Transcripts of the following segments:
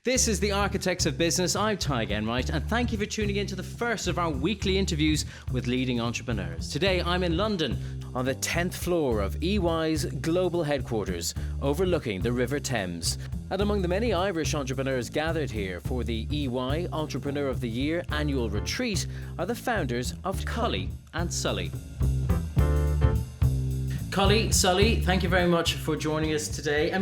This is The Architects of Business. I'm Ty Enright, and thank you for tuning in to the first of our weekly interviews with leading entrepreneurs. Today, I'm in London on the 10th floor of EY's global headquarters, overlooking the River Thames. And among the many Irish entrepreneurs gathered here for the EY Entrepreneur of the Year annual retreat are the founders of Cully and Sully. Cully, Sully, thank you very much for joining us today.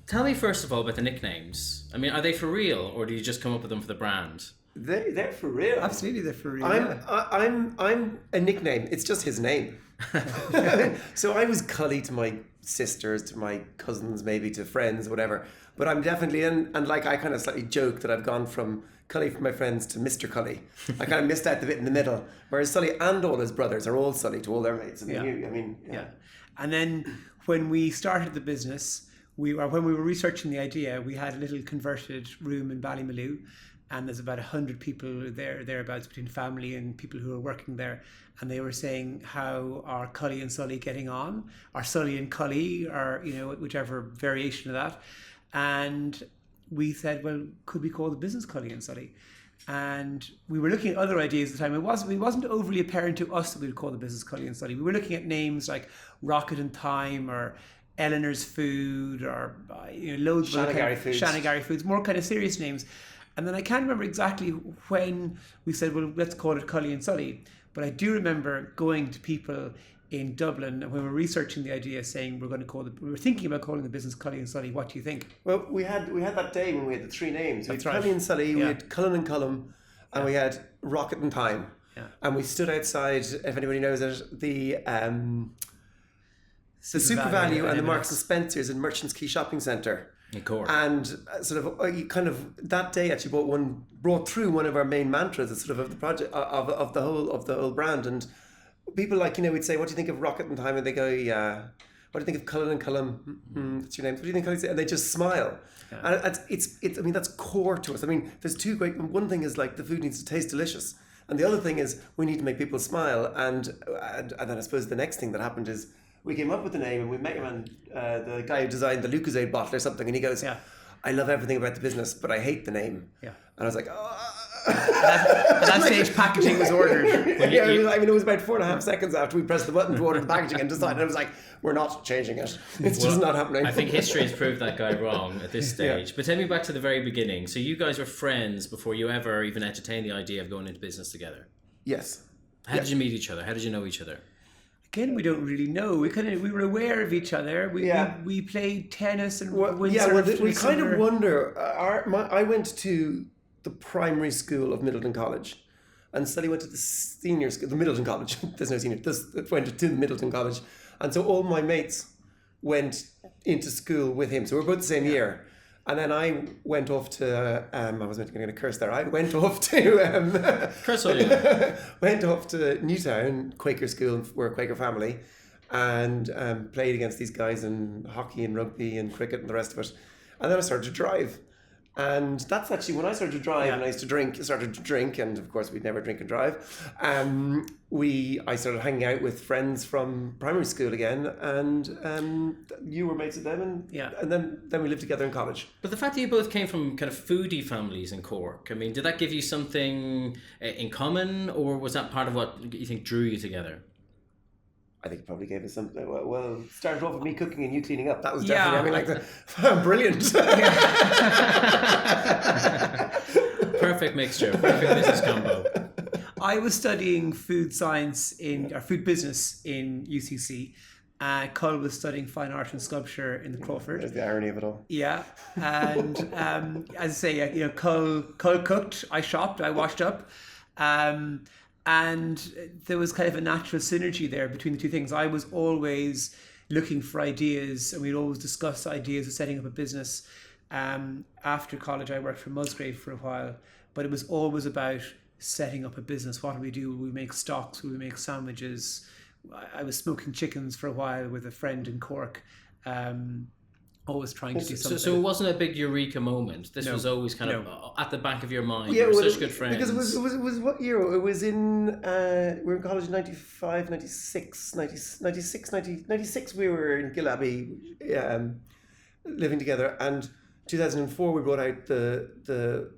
Tell me first of all about the nicknames. Are they for real, or do you just come up with them for the brand? They're for real. Absolutely, they're for real. I'm a nickname. It's just his name. So I was Cully to my sisters, to my cousins, maybe to friends, whatever. But I'm definitely I kind of slightly joke that I've gone from Cully for my friends to Mr. Cully. I kind of missed out the bit in the middle. Whereas Sully and all his brothers are all Sully to all their mates. Yeah. And then when we started the business, when we were researching the idea, we had a little converted room in Ballymaloe, and there's about 100 people thereabouts between family and people who are working there, and they were saying how are Cully and Sully getting on, or Sully and Cully, or whichever variation of that, and we said, well, could we call the business Cully and Sully? And we were looking at other ideas at the time. It wasn't overly apparent to us that we would call the business Cully and Sully. We were looking at names like Rocket and Thyme or Eleanor's Food or loads of Shanagari Foods, more kind of serious names. And then I can't remember exactly when we said, well, let's call it Cully and Sully. But I do remember going to people in Dublin when we were researching the idea, saying we were thinking about calling the business Cully and Sully. What do you think? Well, we had that day when we had the three names. That's we had right. Cully and Sully, we had Cullen and Cullum, and we had Rocket and Thyme. Yeah. And we stood outside, if anybody knows it, the Super Value and the Marks and Spencer's in Merchants Quay Shopping Centre. In Cork. And that day actually brought through one of our main mantras of the project of the whole brand. And people we'd say, what do you think of Rocket and Thyme? And they go, yeah. What do you think of Cullen and Cullum? What's your name? What do you think, Cully? And they just smile. Yeah. And it's that's core to us. There's two great. One thing is the food needs to taste delicious, and the other thing is we need to make people smile. And then I suppose the next thing that happened is we came up with the name, and we met him, and the guy who designed the Lucozade bottle or something, and he goes, I love everything about the business, but I hate the name. Yeah. And I was like, At that stage, packaging was ordered. It was about 4.5 seconds after we pressed the button to order the packaging and decided. I was like, we're not changing it. It's just not happening. I think history has proved that guy wrong at this stage. Yeah. But take me back to the very beginning. So you guys were friends before you ever even entertained the idea of going into business together? Yes. How did you meet each other? How did you know each other? Again, we don't really know. We were aware of each other. We played tennis and we kind of wonder. I went to the primary school of Middleton College, and Sully went to the senior school, the Middleton College. There's no senior. Went to the Middleton College, and so all my mates went into school with him. So we're both the same year. And then I went off to, I was going to curse there. I went off to, curse all you. Went off to Newtown Quaker School. We're a Quaker family, and played against these guys in hockey and rugby and cricket and the rest of it. And then I started to drive. And that's actually when I started to drive and I started to drink, and of course we'd never drink and drive. I started hanging out with friends from primary school again, and you were mates with them, and then we lived together in college. But the fact that you both came from kind of foodie families in Cork, did that give you something in common, or was that part of what you think drew you together? I think it probably gave us something. Well, started off with me cooking and you cleaning up. That was definitely brilliant. Perfect mixture. Perfect business combo. I was studying food business in UCC. Cull was studying fine art and sculpture in the Crawford. There's the irony of it all. Yeah, and as I say, Cull cooked. I shopped. I washed up. And there was kind of a natural synergy there between the two things. I was always looking for ideas, and we'd always discuss ideas of setting up a business. After college, I worked for Musgrave for a while, but it was always about setting up a business. What do we do? Will we make stocks? Will we make sandwiches? I was smoking chickens for a while with a friend in Cork. Always trying to do something. So it wasn't a big eureka moment. This was always kind of at the back of your mind. Yeah, you were such good friends. Because it was what year? It was in, we were in college in 95, 96, 96, 90, 96 we were in Gillaby living together. And 2004 we brought out the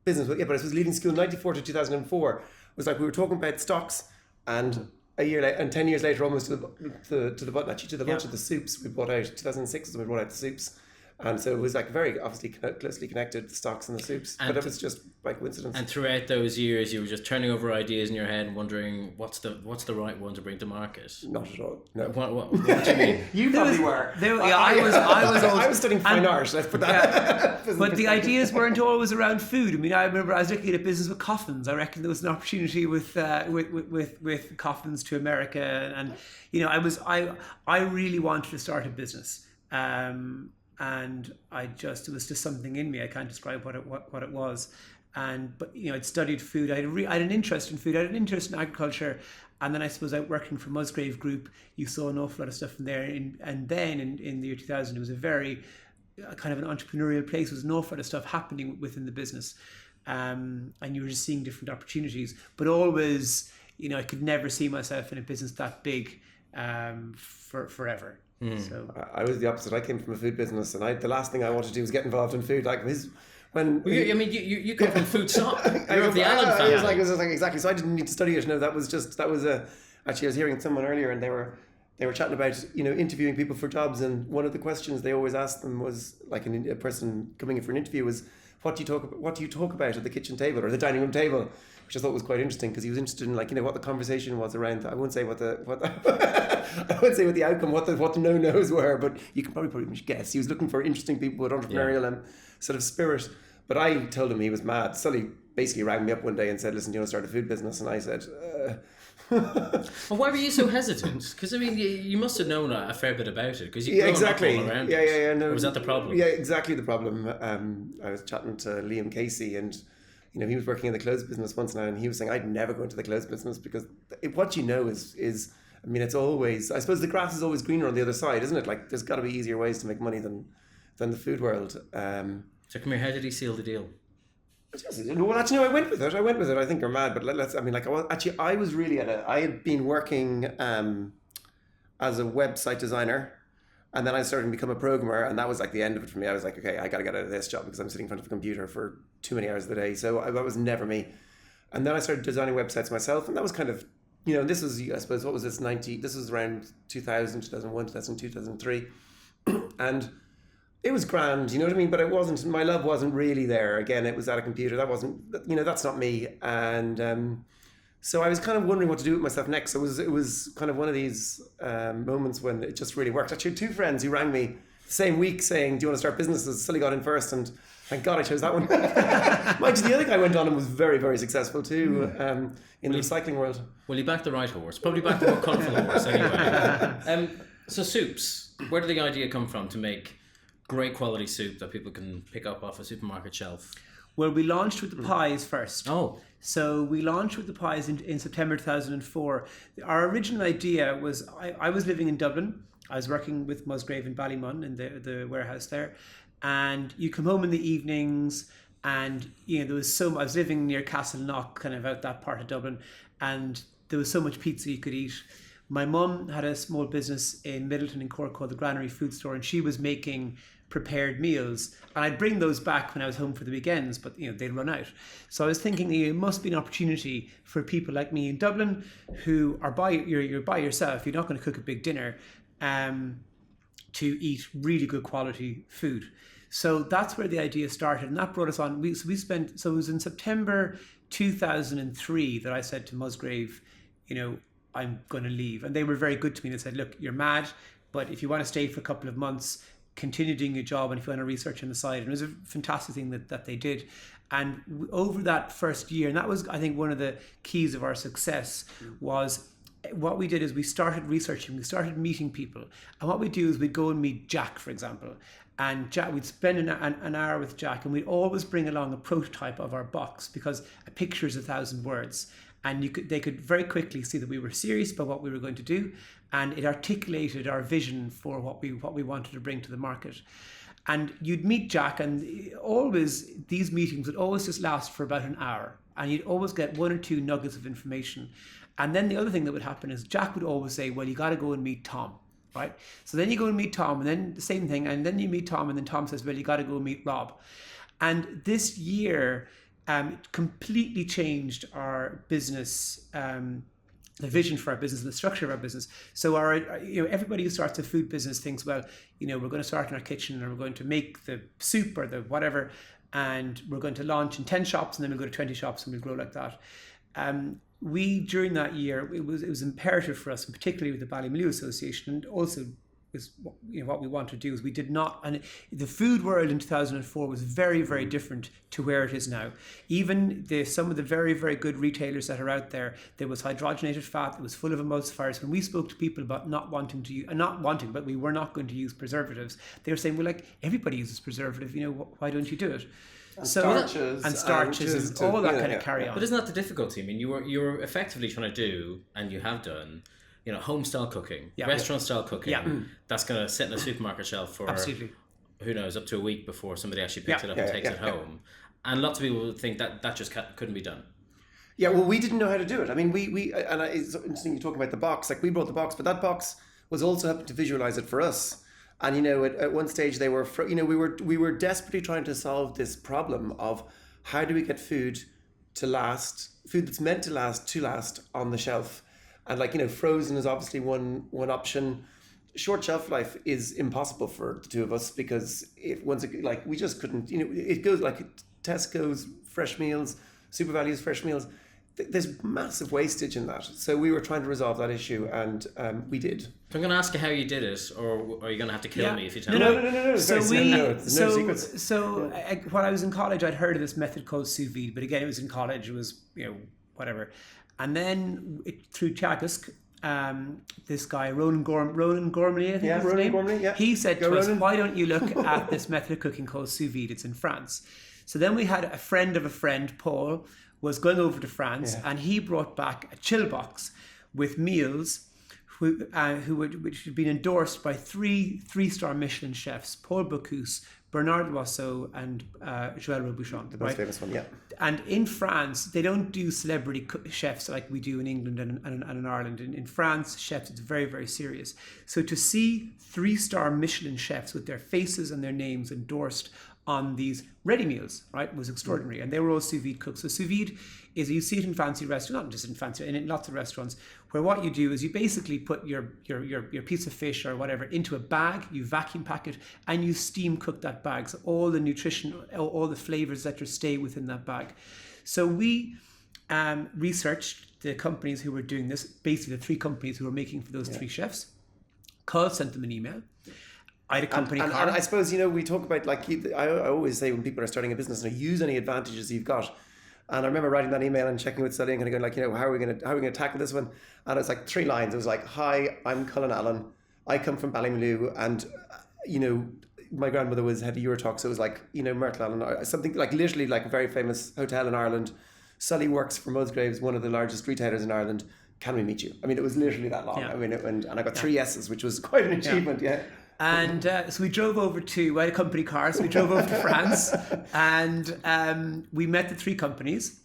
business. Yeah, but I was leaving school 94 to 2004. It was like we were talking about stocks, and a year later, and 10 years later, almost to the button, actually to the launch of the soups we brought out. 2006 is when we brought out the soups. And so it was like very obviously closely connected, the stocks and the soups, but it was just by coincidence. And throughout those years, you were just turning over ideas in your head and wondering what's the right one to bring to market. Not at all. No. What do you mean? You probably were. I was studying fine art. Let's put that. Yeah. But the ideas weren't always around food. I mean, I remember I was looking at a business with coffins. I reckon there was an opportunity with coffins to America, and I really wanted to start a business. And it was just something in me. I can't describe what it was. But I'd studied food. I had an interest in food. I had an interest in agriculture. And then I suppose out working for Musgrave Group, you saw an awful lot of stuff in there. And then in the year 2000, it was a very kind of an entrepreneurial place. There was an awful lot of stuff happening within the business. And you were just seeing different opportunities. But always, I could never see myself in a business that big for forever. So I was the opposite. I came from a food business, and the last thing I wanted to do was get involved in food. Like you come from food shop. You're of the Allen family. It was like exactly. So I didn't need to study it. No, actually I was hearing someone earlier, and they were chatting about interviewing people for jobs, and one of the questions they always asked them was, like, a person coming in for an interview, was what do you talk about at the kitchen table or the dining room table, which I thought was quite interesting, because he was interested in what the conversation was around. I won't say what I won't say what the outcome, what the no-nos were, but you can probably guess. He was looking for interesting people with entrepreneurial sort of spirit. But I told him he was mad. Sully basically rang me up one day and said, "Listen, do you want to start a food business?" And I said, Well, why were you so hesitant? Because you must have known a fair bit about it, because you exactly. All around No, or was that the problem? Yeah, exactly the problem. I was chatting to Liam Casey, and he was working in the clothes business once now, and he was saying, "I'd never go into the clothes business because what is it's always, I suppose the grass is always greener on the other side, isn't it? Like, there's got to be easier ways to make money than the food world." So come here, how did he seal the deal? Well, actually, no, I went with it. I think you're mad, but I was really I had been working as a website designer, and then I started to become a programmer, and that was like the end of it for me. I was like, okay, I got to get out of this job because I'm sitting in front of a computer for too many hours of the day. So that was never me. And then I started designing websites myself, and that was kind of, this was, I suppose, what was this, this was around 2000, 2001, 2002, 2003. And it was grand, you know what I mean? But my love wasn't really there. Again, it was at a computer. That wasn't, that's not me. And so I was kind of wondering what to do with myself next. So it was kind of one of these moments when it just really worked. Actually, I had two friends who rang me the same week saying, "Do you want to start businesses?" Sully got in first, and thank God I chose that one. Mind you, the other guy went on and was very, very successful too in the recycling world. Well, you backed the right horse. Probably backed the more colourful horse anyway. So soups, where did the idea come from to make great quality soup that people can pick up off a supermarket shelf? Well, we launched with the pies first. Oh. So we launched with the pies in September 2004. Our original idea was, I was living in Dublin. I was working with Musgrave in Ballymun in the warehouse there. And you come home in the evenings, and there was I was living near Castleknock, kind of out that part of Dublin, and there was so much pizza you could eat. My mum had a small business in Middleton in Cork called the Granary Food Store, and she was making prepared meals, and I'd bring those back when I was home for the weekends, but they'd run out. So I was thinking it must be an opportunity for people like me in Dublin who are you're by yourself, you're not going to cook a big dinner, to eat really good quality food. So that's where the idea started, and that brought us on. It was in September 2003 that I said to Musgrave, I'm going to leave. And they were very good to me. They said, "Look, you're mad, but if you want to stay for a couple of months, continue doing your job, and if you want to research on the side." And it was a fantastic thing that they did. And over that first year, and that was, I think, one of the keys of our success, was what we did is we started researching, we started meeting people. And what we do is we'd go and meet Jack, for example. And Jack, we'd spend an hour with Jack, and we'd always bring along a prototype of our box, because a picture is 1,000 words. And they could very quickly see that we were serious about what we were going to do, and it articulated our vision for what we wanted to bring to the market. And you'd meet Jack, and always these meetings would always just last for about an hour, and you'd always get one or two nuggets of information. And then the other thing that would happen is Jack would always say, "Well, you got to go and meet Tom," right? So then you go and meet Tom, and then the same thing, and then you meet Tom, and then Tom says, well, you got to go meet Rob. And this year completely changed our business, the vision for our business and the structure of our business. So everybody who starts a food business thinks, well, we're going to start in our kitchen, and we're going to make the soup or the whatever, and we're going to launch in 10 shops, and then we'll go to 20 shops, and we'll grow like that. We, during that year, it was imperative for us, and particularly with the Ballymaloe Association, and also is what we want to do, is we did not, and the food world in 2004 was very, very different to where it is now. Even some of the very, very good retailers that are out there, there was hydrogenated fat, it was full of emulsifiers. When we spoke to people about but we were not going to use preservatives, they were saying, well, like, everybody uses preservative, why don't you do it? And starches and all that kind of carry on. But isn't that the difficulty? I mean, you were effectively trying to do, and you have done, home style cooking, restaurant style cooking. That's going to sit in a supermarket shelf for who knows, up to a week before somebody actually picks it up and takes it home. And lots of people think that just couldn't be done. Yeah, well, we didn't know how to do it. I mean, it's interesting you talk about the box. Like, we brought the box, but that box was also helping to visualize it for us. And at one stage they were, we were desperately trying to solve this problem of how do we get food that's meant to last on the shelf. And frozen is obviously one option. Short shelf life is impossible for the two of us, because we just couldn't. It goes like Tesco's fresh meals, Super Value's fresh meals. There's massive wastage in that. So we were trying to resolve that issue, and we did. So I'm going to ask you how you did it, or are you going to have to kill me if you tell me? No. So there's no secrets. When I was in college, I'd heard of this method called sous vide, but again, it was in college. It was whatever. And then through Chagusk, this guy, Roland Gormley, I think is his name. Gormley, he said to us, why don't you look at this method of cooking called sous vide? It's in France. So then we had a friend of a friend, Paul, was going over to France, and he brought back a chill box with meals which had been endorsed by three-star Michelin chefs, Paul Bocuse, Bernard Loiseau, and Joël Robuchon. The most famous one, yeah. And in France, they don't do celebrity chefs like we do in England and in Ireland. In France, chefs, it's very, very serious. So to see 3-star Michelin chefs with their faces and their names endorsed on these ready meals, right, was extraordinary. And they were all sous vide cooks. So sous vide is, you see it in fancy restaurants, not just in fancy, in lots of restaurants, where what you do is you basically put your piece of fish or whatever into a bag, you vacuum pack it, and you steam cook that bag. So all the nutrition, all the flavors that stay within that bag. So we researched the companies who were doing this, basically the 3 companies who were making for those 3 chefs. Carl sent them an email. I had a company and I suppose, we talk about, I always say when people are starting a business, use any advantages you've got. And I remember writing that email and checking with Sully and kind of going how are we going to tackle this one? And it's 3 lines. It was like, hi, I'm Cullen Allen. I come from Ballymaloe, and my grandmother had a Eurotalk, so it was Myrtle Allen, something literally a very famous hotel in Ireland. Sully works for Musgraves, one of the largest retailers in Ireland. Can we meet you? I mean, it was literally that long. Yeah. I mean, and I got 3 S's, which was quite an achievement. Yeah. And so we drove over we had a company car, so we drove over to France, and we met the 3 companies,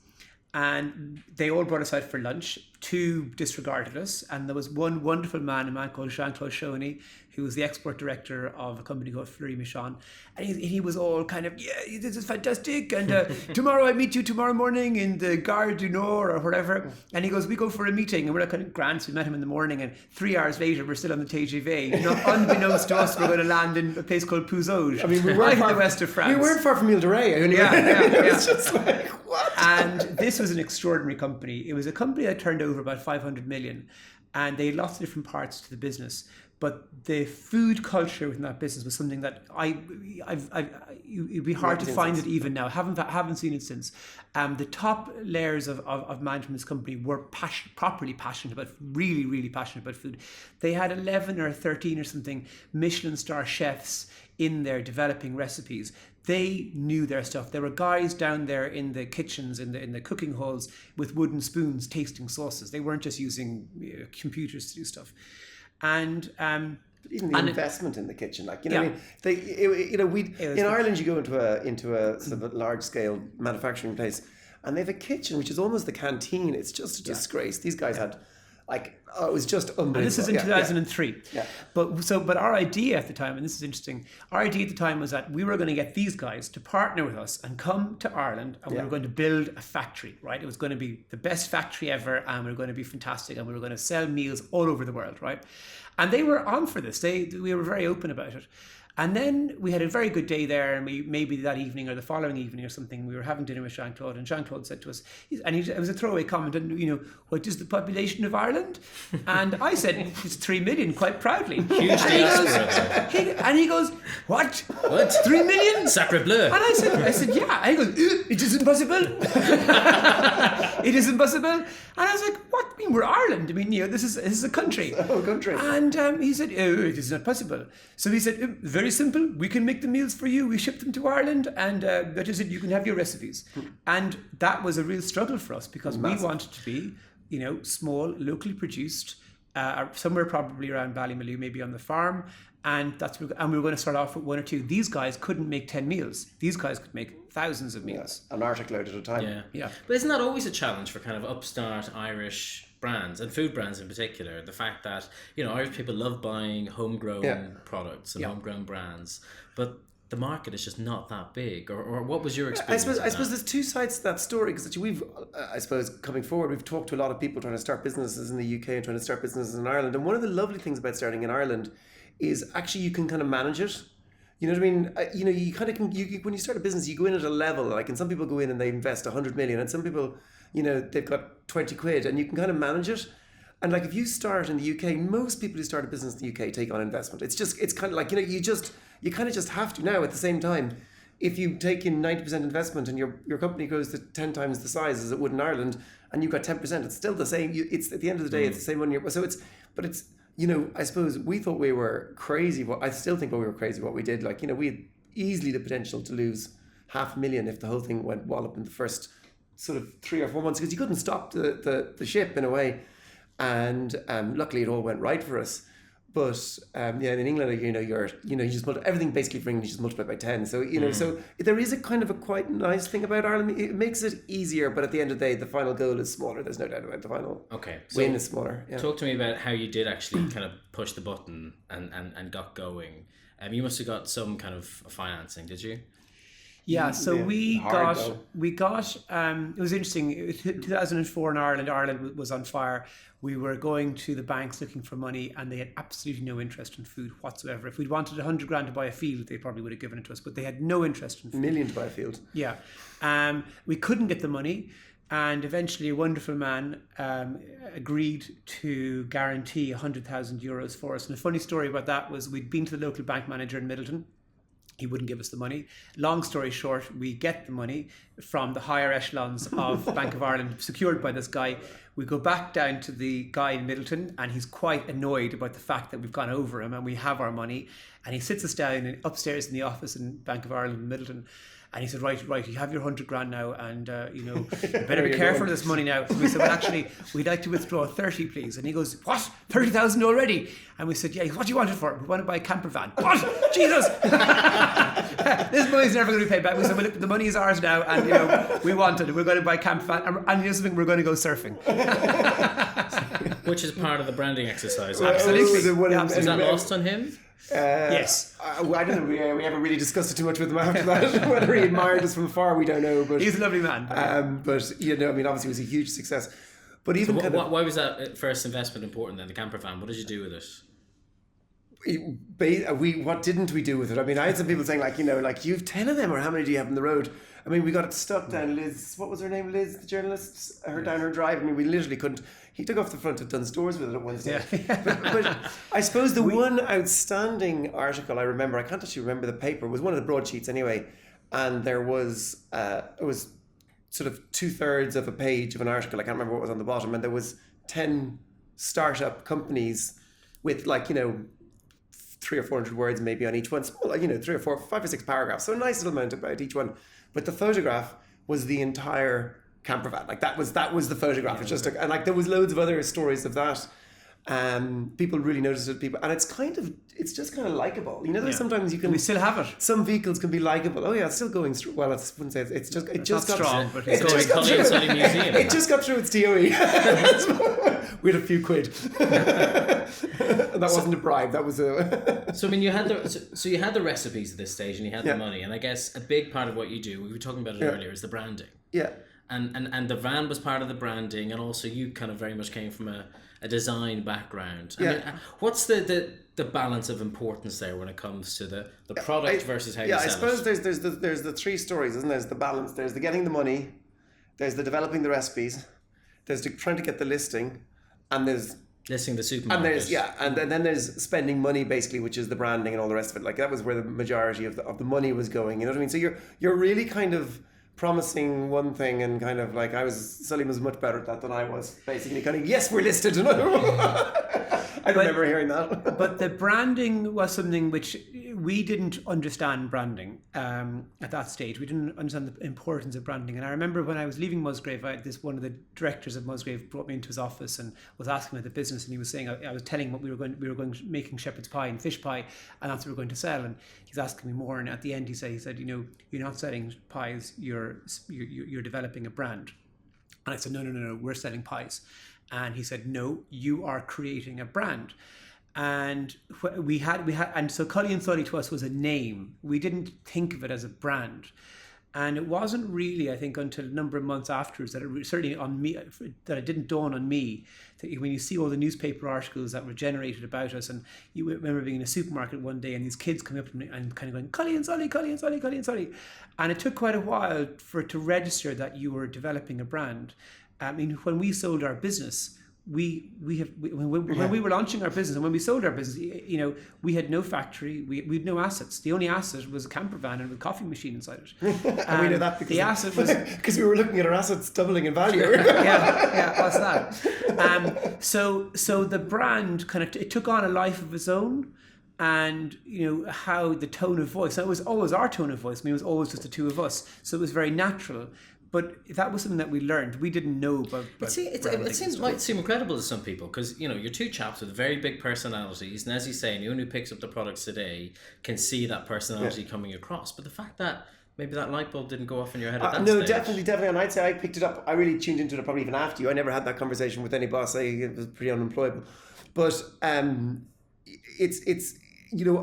and they all brought us out for lunch. 2 disregarded us, and there was one wonderful man, a man called Jean-Claude Chauny, who was the export director of a company called Fleury Michon, and he was all kind of, this is fantastic, and tomorrow I meet you tomorrow morning in the Gare du Nord or whatever, and he goes, we go for a meeting, and we're kind of grand, so we met him in the morning, and 3 hours later we're still on the TGV. Unbeknownst to us, we're going to land in a place called Pouzauges, we weren't in the west of France. We weren't far from Ile de Ré. It's just what? And this was an extraordinary company. It was a company that turned over about 500 million, and they had lots of different parts to the business. But the food culture within that business was something that it'd be hard to find it even now. Haven't seen it since. The top layers of management of this company were properly passionate about, really, really passionate about food. They had 11 or 13 or something Michelin star chefs in there developing recipes. They knew their stuff. There were guys down there in the kitchens, in the cooking halls with wooden spoons tasting sauces. They weren't just using computers to do stuff. And even the investment in the kitchen, in Ireland you go into a sort of a large scale manufacturing place, and they have a kitchen which is almost the canteen. It's just a disgrace. These guys had, it was just unbelievable. And this is in 2003. Yeah. But our idea at the time, and this is interesting, our idea at the time was that we were going to get these guys to partner with us and come to Ireland, and we were going to build a factory, right? It was going to be the best factory ever, and we were going to be fantastic, and we were going to sell meals all over the world, right? And they were on for this. We were very open about it. And then we had a very good day there, and maybe that evening or the following evening or something, we were having dinner with Jean-Claude, and Jean-Claude said to us, it was a throwaway comment, and what is the population of Ireland? And I said, it's 3 million, quite proudly. Huge diaspora. And he goes, what? What? 3 million? Sacre bleu. And I said, yeah. And he goes, it is impossible. It is impossible. And I was like, what? I mean, we're Ireland. I mean, this is a country. Oh, country. And he said, oh, it is not possible. So he said, very simple. We can make the meals for you. We ship them to Ireland, and that is it. You can have your recipes. And that was a real struggle for us because we wanted to be, small, locally produced, somewhere probably around Ballymaloe, maybe on the farm. And we were going to start off with 1 or 2. These guys couldn't make 10 meals. These guys could make thousands of meals. An article at a time. Yeah. But isn't that always a challenge for kind of upstart Irish brands and food brands in particular? The fact that, Irish people love buying homegrown products and homegrown brands, but the market is just not that big. Or what was your experience? I suppose there's two sides to that story, because we've, I suppose, coming forward, we've talked to a lot of people trying to start businesses in the UK and trying to start businesses in Ireland. And one of the lovely things about starting in Ireland is actually you can kind of manage it. You know what I mean? You kind of can. When you start a business, you go in at a level. Like, and some people go in and they invest 100 million, and some people, they've got 20 quid, and you can kind of manage it. And like, if you start in the UK, most people who start a business in the UK take on investment. It's kind of like, you kind of just have to now. At the same time, if you take in 90% investment and your company grows to 10 times the size as it would in Ireland, and you've got 10%, it's still the same. It's at the end of the day, it's the same money. So it's. I suppose we thought we were crazy. I still think we were crazy what we did. Like, we had easily the potential to lose 500,000 if the whole thing went wallop in the first sort of 3 or 4 months, because you couldn't stop the ship in a way. And luckily it all went right for us. But in England, you just everything basically for England, you just multiply by 10. So so there is a kind of a quite nice thing about Ireland. It makes it easier, but at the end of the day, the final goal is smaller. There's no doubt about the final win is smaller. Yeah. Talk to me about how you did actually kind of push the button and got going. You must have got some kind of financing, did you? Yeah, so we got, it was interesting, 2004 in Ireland, Ireland was on fire. We were going to the banks looking for money, and they had absolutely no interest in food whatsoever. If we'd wanted 100 grand to buy a field, they probably would have given it to us, but they had no interest in food. $1 million to buy a field. Yeah. We couldn't get the money, and eventually a wonderful man agreed to guarantee 100,000 euros for us. And a funny story about that was we'd been to the local bank manager in Middleton. He wouldn't give us the money. Long story short, we get the money from the higher echelons of Bank of Ireland, secured by this guy. We go back down to the guy in Middleton, and he's quite annoyed about the fact that we've gone over him and we have our money. And he sits us down upstairs in the office in Bank of Ireland in Middleton. And he said, right, you have your 100 grand now, and you better be careful of this money now. And we said, well, actually, we'd like to withdraw 30, please. And he goes, what? 30,000 already? And we said, yeah, what do you want it for? We want to buy a camper van. What? Jesus! This money's never going to be paid back. We said, well, look, the money is ours now, and we want it. We're going to buy a camper van, and something, we're going to go surfing. Which is part of the branding exercise. Absolutely. Is that lost on him? Yes. I don't know. We haven't really discussed it too much with him after that. Whether he admired us from afar, we don't know. But he's a lovely man. But obviously, it was a huge success. But even why was that first investment important then? The camper van. What did you do with it? What didn't we do with it? I mean, I had some people saying you've 10 of them, or how many do you have on the road? I mean, we got it stuck down Liz. What was her name? Liz, the journalist. Down her drive. I mean, we literally couldn't. He took off the front of Dunnes Stores with it at one stage. Yeah. but I suppose the one outstanding article I remember, I can't actually remember the paper, was one of the broadsheets anyway, and there was it was sort of 2/3 of a page of an article. I can't remember what was on the bottom, and there was 10 startup companies with 300 or 400 words maybe on each one, small, 3 or 4, 5 or 6 paragraphs. So a nice little amount about each one. But the photograph was the entire camper van. That was the photograph. It just took, and there was loads of other stories of that. People really notice it. And it's just kind of likable. You know, there's sometimes you can. We still have it. Some vehicles can be likable. Oh yeah, it's still going through. Well, I wouldn't say it just got strong, but it it's just got Cully through. Sully Museum. It just got through its DOE with a few quid. That wasn't a bribe. That was a. So I mean, you had the recipes at this stage, and you had the money, and I guess a big part of what you do, we were talking about it earlier, is the branding. Yeah. And the van was part of the branding, and also you kind of very much came from a design background. I mean, what's the balance of importance there when it comes to the product versus how you sell it? I suppose there's the three stories, isn't there? There's the balance. There's the getting the money. There's the developing the recipes. There's the trying to get the listing, and there's listing the supermarket. And then there's spending money basically, which is the branding and all the rest of it. Like that was where the majority of the money was going. You know what I mean? So you're really kind of promising one thing and kind of like Sully was much better at that than I was. Basically, kind of yes, we're listed. I remember hearing that. But the branding was something which we didn't understand branding at that stage. We didn't understand the importance of branding. And I remember when I was leaving Musgrave, one of the directors of Musgrave brought me into his office and was asking about the business. And he was saying, I was telling him what we were going making shepherd's pie and fish pie, and that's what we were going to sell. And he's asking me more. And at the end, he said, you know, you're not selling pies. You're developing a brand. And I said, no, we're selling pies. And he said, no, you are creating a brand. And we had, and so Cully and Sully to us was a name. We didn't think of it as a brand. And it wasn't really, I think, until a number of months afterwards that it certainly on me, that it didn't dawn on me that when you see all the newspaper articles that were generated about us, and you remember being in a supermarket one day and these kids coming up to me and kind of going, Cully and Sully, Cully and Sully, Cully and Sully. And it took quite a while for it to register that you were developing a brand. I mean, when we sold our business, when we were launching our business and when we sold our business, you know, we had no factory, we had no assets. The only asset was a camper van and a coffee machine inside it. And we know that because the asset was because we were looking at our assets doubling in value. what's that? So the brand kind of it took on a life of its own. And you know how the tone of voice. That was always our tone of voice. I mean, it was always just the two of us, so it was very natural. But that was something that we learned. We didn't know about. It might seem incredible to some people because you know you're two chaps with very big personalities, and as you say, anyone who picks up the products today can see that personality coming across. But the fact that maybe that light bulb didn't go off in your head at that stage. definitely. And I'd say I picked it up. I really tuned into it probably even after you. I never had that conversation with any boss. I was pretty unemployable, but it's. You know,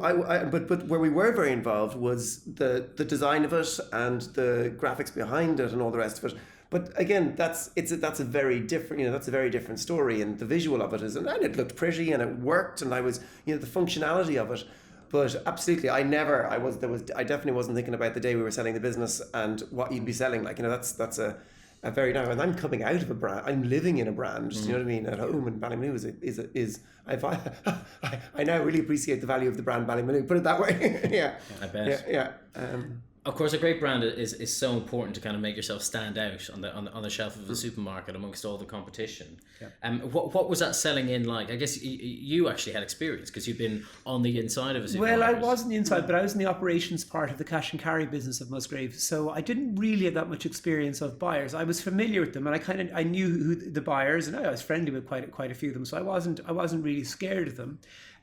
but where we were very involved was the design of it and the graphics behind it and all the rest of it. But again, that's a very different story, and the visual of it is, and it looked pretty and it worked, and I was, you know, the functionality of it. But absolutely, I definitely wasn't thinking about the day we were selling the business and what you'd be selling. Like, you know, that's a very now, and I'm coming out of a brand. I'm living in a brand. Do you know what I mean? At home, and Ballymaloe I now really appreciate the value of the brand Ballymaloe. Put it that way. Yeah, I bet. Yeah. Of course, a great brand is so important to kind of make yourself stand out on the shelf of the supermarket amongst all the competition. Yeah. What was that selling in like? I guess you actually had experience because you've been on the inside of a supermarket. Well, I wasn't the inside, but I was in the operations part of the cash and carry business of Musgrave. So I didn't really have that much experience of buyers. I was familiar with them, and I knew who the buyers, and I was friendly with quite a few of them. So I wasn't really scared of them.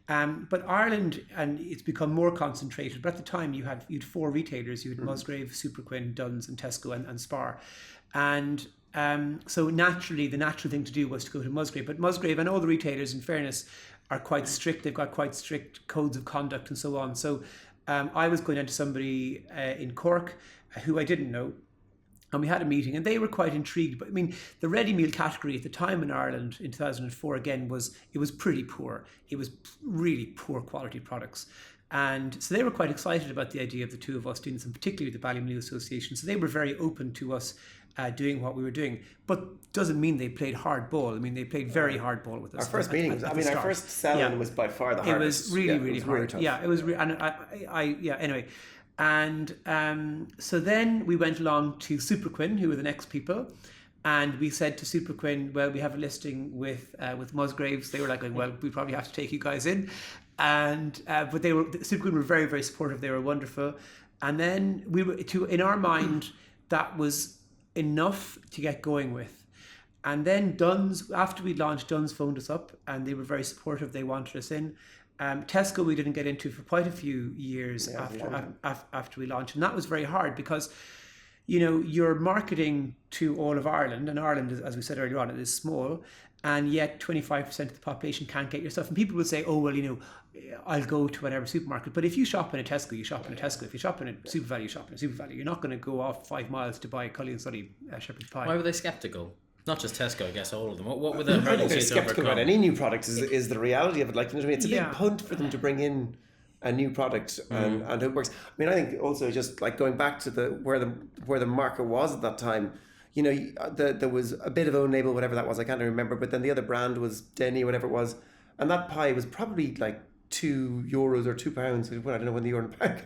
But Ireland, and it's become more concentrated, but at the time you had 4 retailers. You had Musgrave, Superquinn, Dunn's and Tesco and Spar. And so naturally, the natural thing to do was to go to Musgrave. But Musgrave and all the retailers, in fairness, are quite strict. They've got quite strict codes of conduct and so on. So I was going down to somebody in Cork who I didn't know. And we had a meeting and they were quite intrigued. But I mean, the ready meal category at the time in Ireland in 2004, again, was pretty poor. It was really poor quality products. And so they were quite excited about the idea of the two of us doing this, and particularly the Ballymaloe Association. So they were very open to us doing what we were doing. But doesn't mean they played hardball. I mean, they played very hardball with us. Our first meeting, our first selling was by far the hardest. It was really hard. Really tough. Yeah, it was anyway. And so then we went along to Superquinn, who were the next people, and we said to Superquinn, well, we have a listing with Musgraves. They were like, well, we probably have to take you guys in. And but Superquinn were very, very supportive. They were wonderful. And then in our mind, that was enough to get going with. And then Dunn's, after we launched, Dunn's phoned us up and they were very supportive. They wanted us in. Tesco we didn't get into for quite a few years after we launched. And that was very hard because, you know, you're marketing to all of Ireland, and Ireland, as we said earlier on, it is small, and yet 25% of the population can't get your stuff. And people would say, oh, well, you know, I'll go to whatever supermarket. But if you shop in a Tesco, you shop in a Tesco. If you shop in a Super Value, you shop in a Super Value. You're not going to go off 5 miles to buy Cully Sully shepherd's pie. Why were they sceptical? Not just Tesco, I guess, all of them. What were the I think hurdles they're you had to skeptical about overcome? any new product is the reality of it. Like, you know what I mean? It's a Yeah. big punt for them to bring in a new product and it works. I mean, I think also just like going back to where the market was at that time, you know, there was a bit of Own Label, whatever that was, I can't remember, but then the other brand was Denny, whatever it was, and that pie was probably like €2 or £2. Well, I don't know when the euro and pound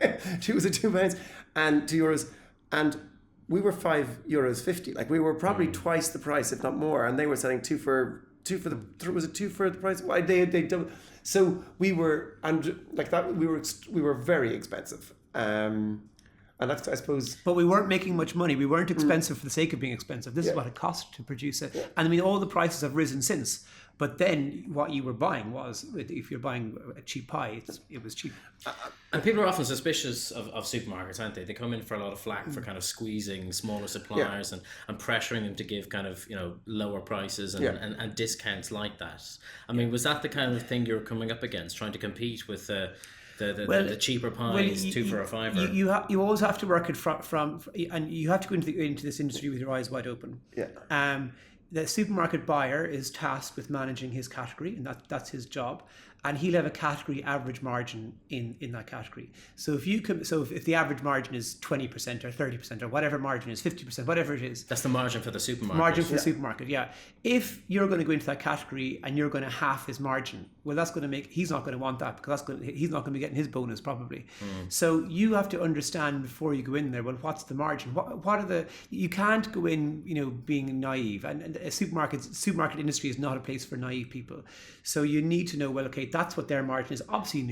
was it £2 and €2, and we were €5.50. Like, we were probably twice the price, if not more, and they were selling two for the price? Why they double? So we were, and like that, we were very expensive. And that's, I suppose. But we weren't making much money. We weren't expensive for the sake of being expensive. This is what it cost to produce it. And I mean, all the prices have risen since. But then what you were buying was, if you're buying a cheap pie, it was cheap. And people are often suspicious of supermarkets, aren't they? They come in for a lot of flack for kind of squeezing smaller suppliers and pressuring them to give kind of, you know, lower prices and discounts like that. I mean, was that the kind of thing you were coming up against, trying to compete with the cheaper pies, two for a fiver? You always have to work it from and you have to go into this industry with your eyes wide open. Yeah. The supermarket buyer is tasked with managing his category, and that's his job. And he'll have a category average margin in that category. So if the average margin is 20% or 30% or whatever margin is, 50%, whatever it is. That's the margin for the supermarket. Margin for the supermarket, yeah. If you're going to go into that category and you're going to half his margin, well, that's going to he's not going to want that because he's not going to be getting his bonus probably. So you have to understand before you go in there, well, what's the margin? What are you can't go in, you know, being naive. And a supermarket industry is not a place for naive people. So you need to know, well, okay, that's what their margin is. Obviously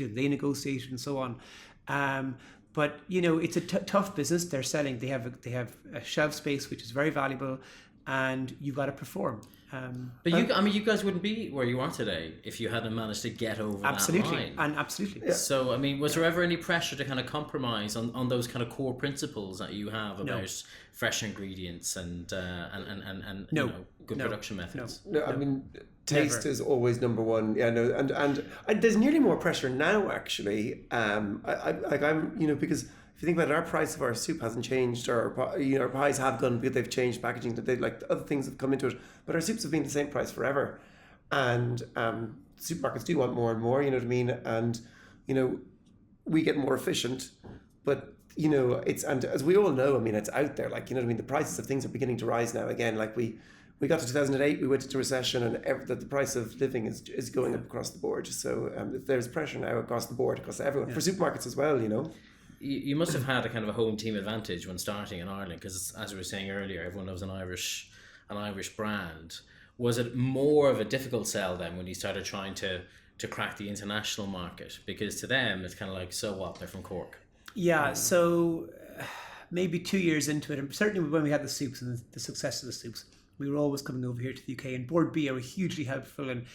they negotiated and so on. But you know, it's a tough business. They're selling. They have a shelf space which is very valuable, and you've got to perform. But you guys wouldn't be where you are today if you hadn't managed to get over that line. Absolutely. Yeah. So I mean, was there ever any pressure to kind of compromise on those kind of core principles that you have about fresh ingredients and you know, good production methods? No, I mean, taste is always number one. Yeah, no, and there's nearly more pressure now actually. I'm you know, because if you think about it, our price of our soup hasn't changed, or you know, our pies have gone because they've changed packaging. That they like other things have come into it, but our soups have been the same price forever. And supermarkets do want more and more. You know what I mean? And you know, we get more efficient, but you know, and as we all know, I mean, it's out there. Like, you know what I mean? The prices of things are beginning to rise now again. Like we got to 2008, we went into recession, and the price of living is going up across the board. So there's pressure now across the board, across everyone, for supermarkets as well. You know. You must have had a kind of a home team advantage when starting in Ireland, because as we were saying earlier, everyone loves an Irish brand. Was it more of a difficult sell then when you started trying to crack the international market? Because to them it's kind of like, so what, they're from Cork. Yeah, so maybe 2 years into it, and certainly when we had the soups and the success of the soups, we were always coming over here to the UK, and Board B were hugely helpful in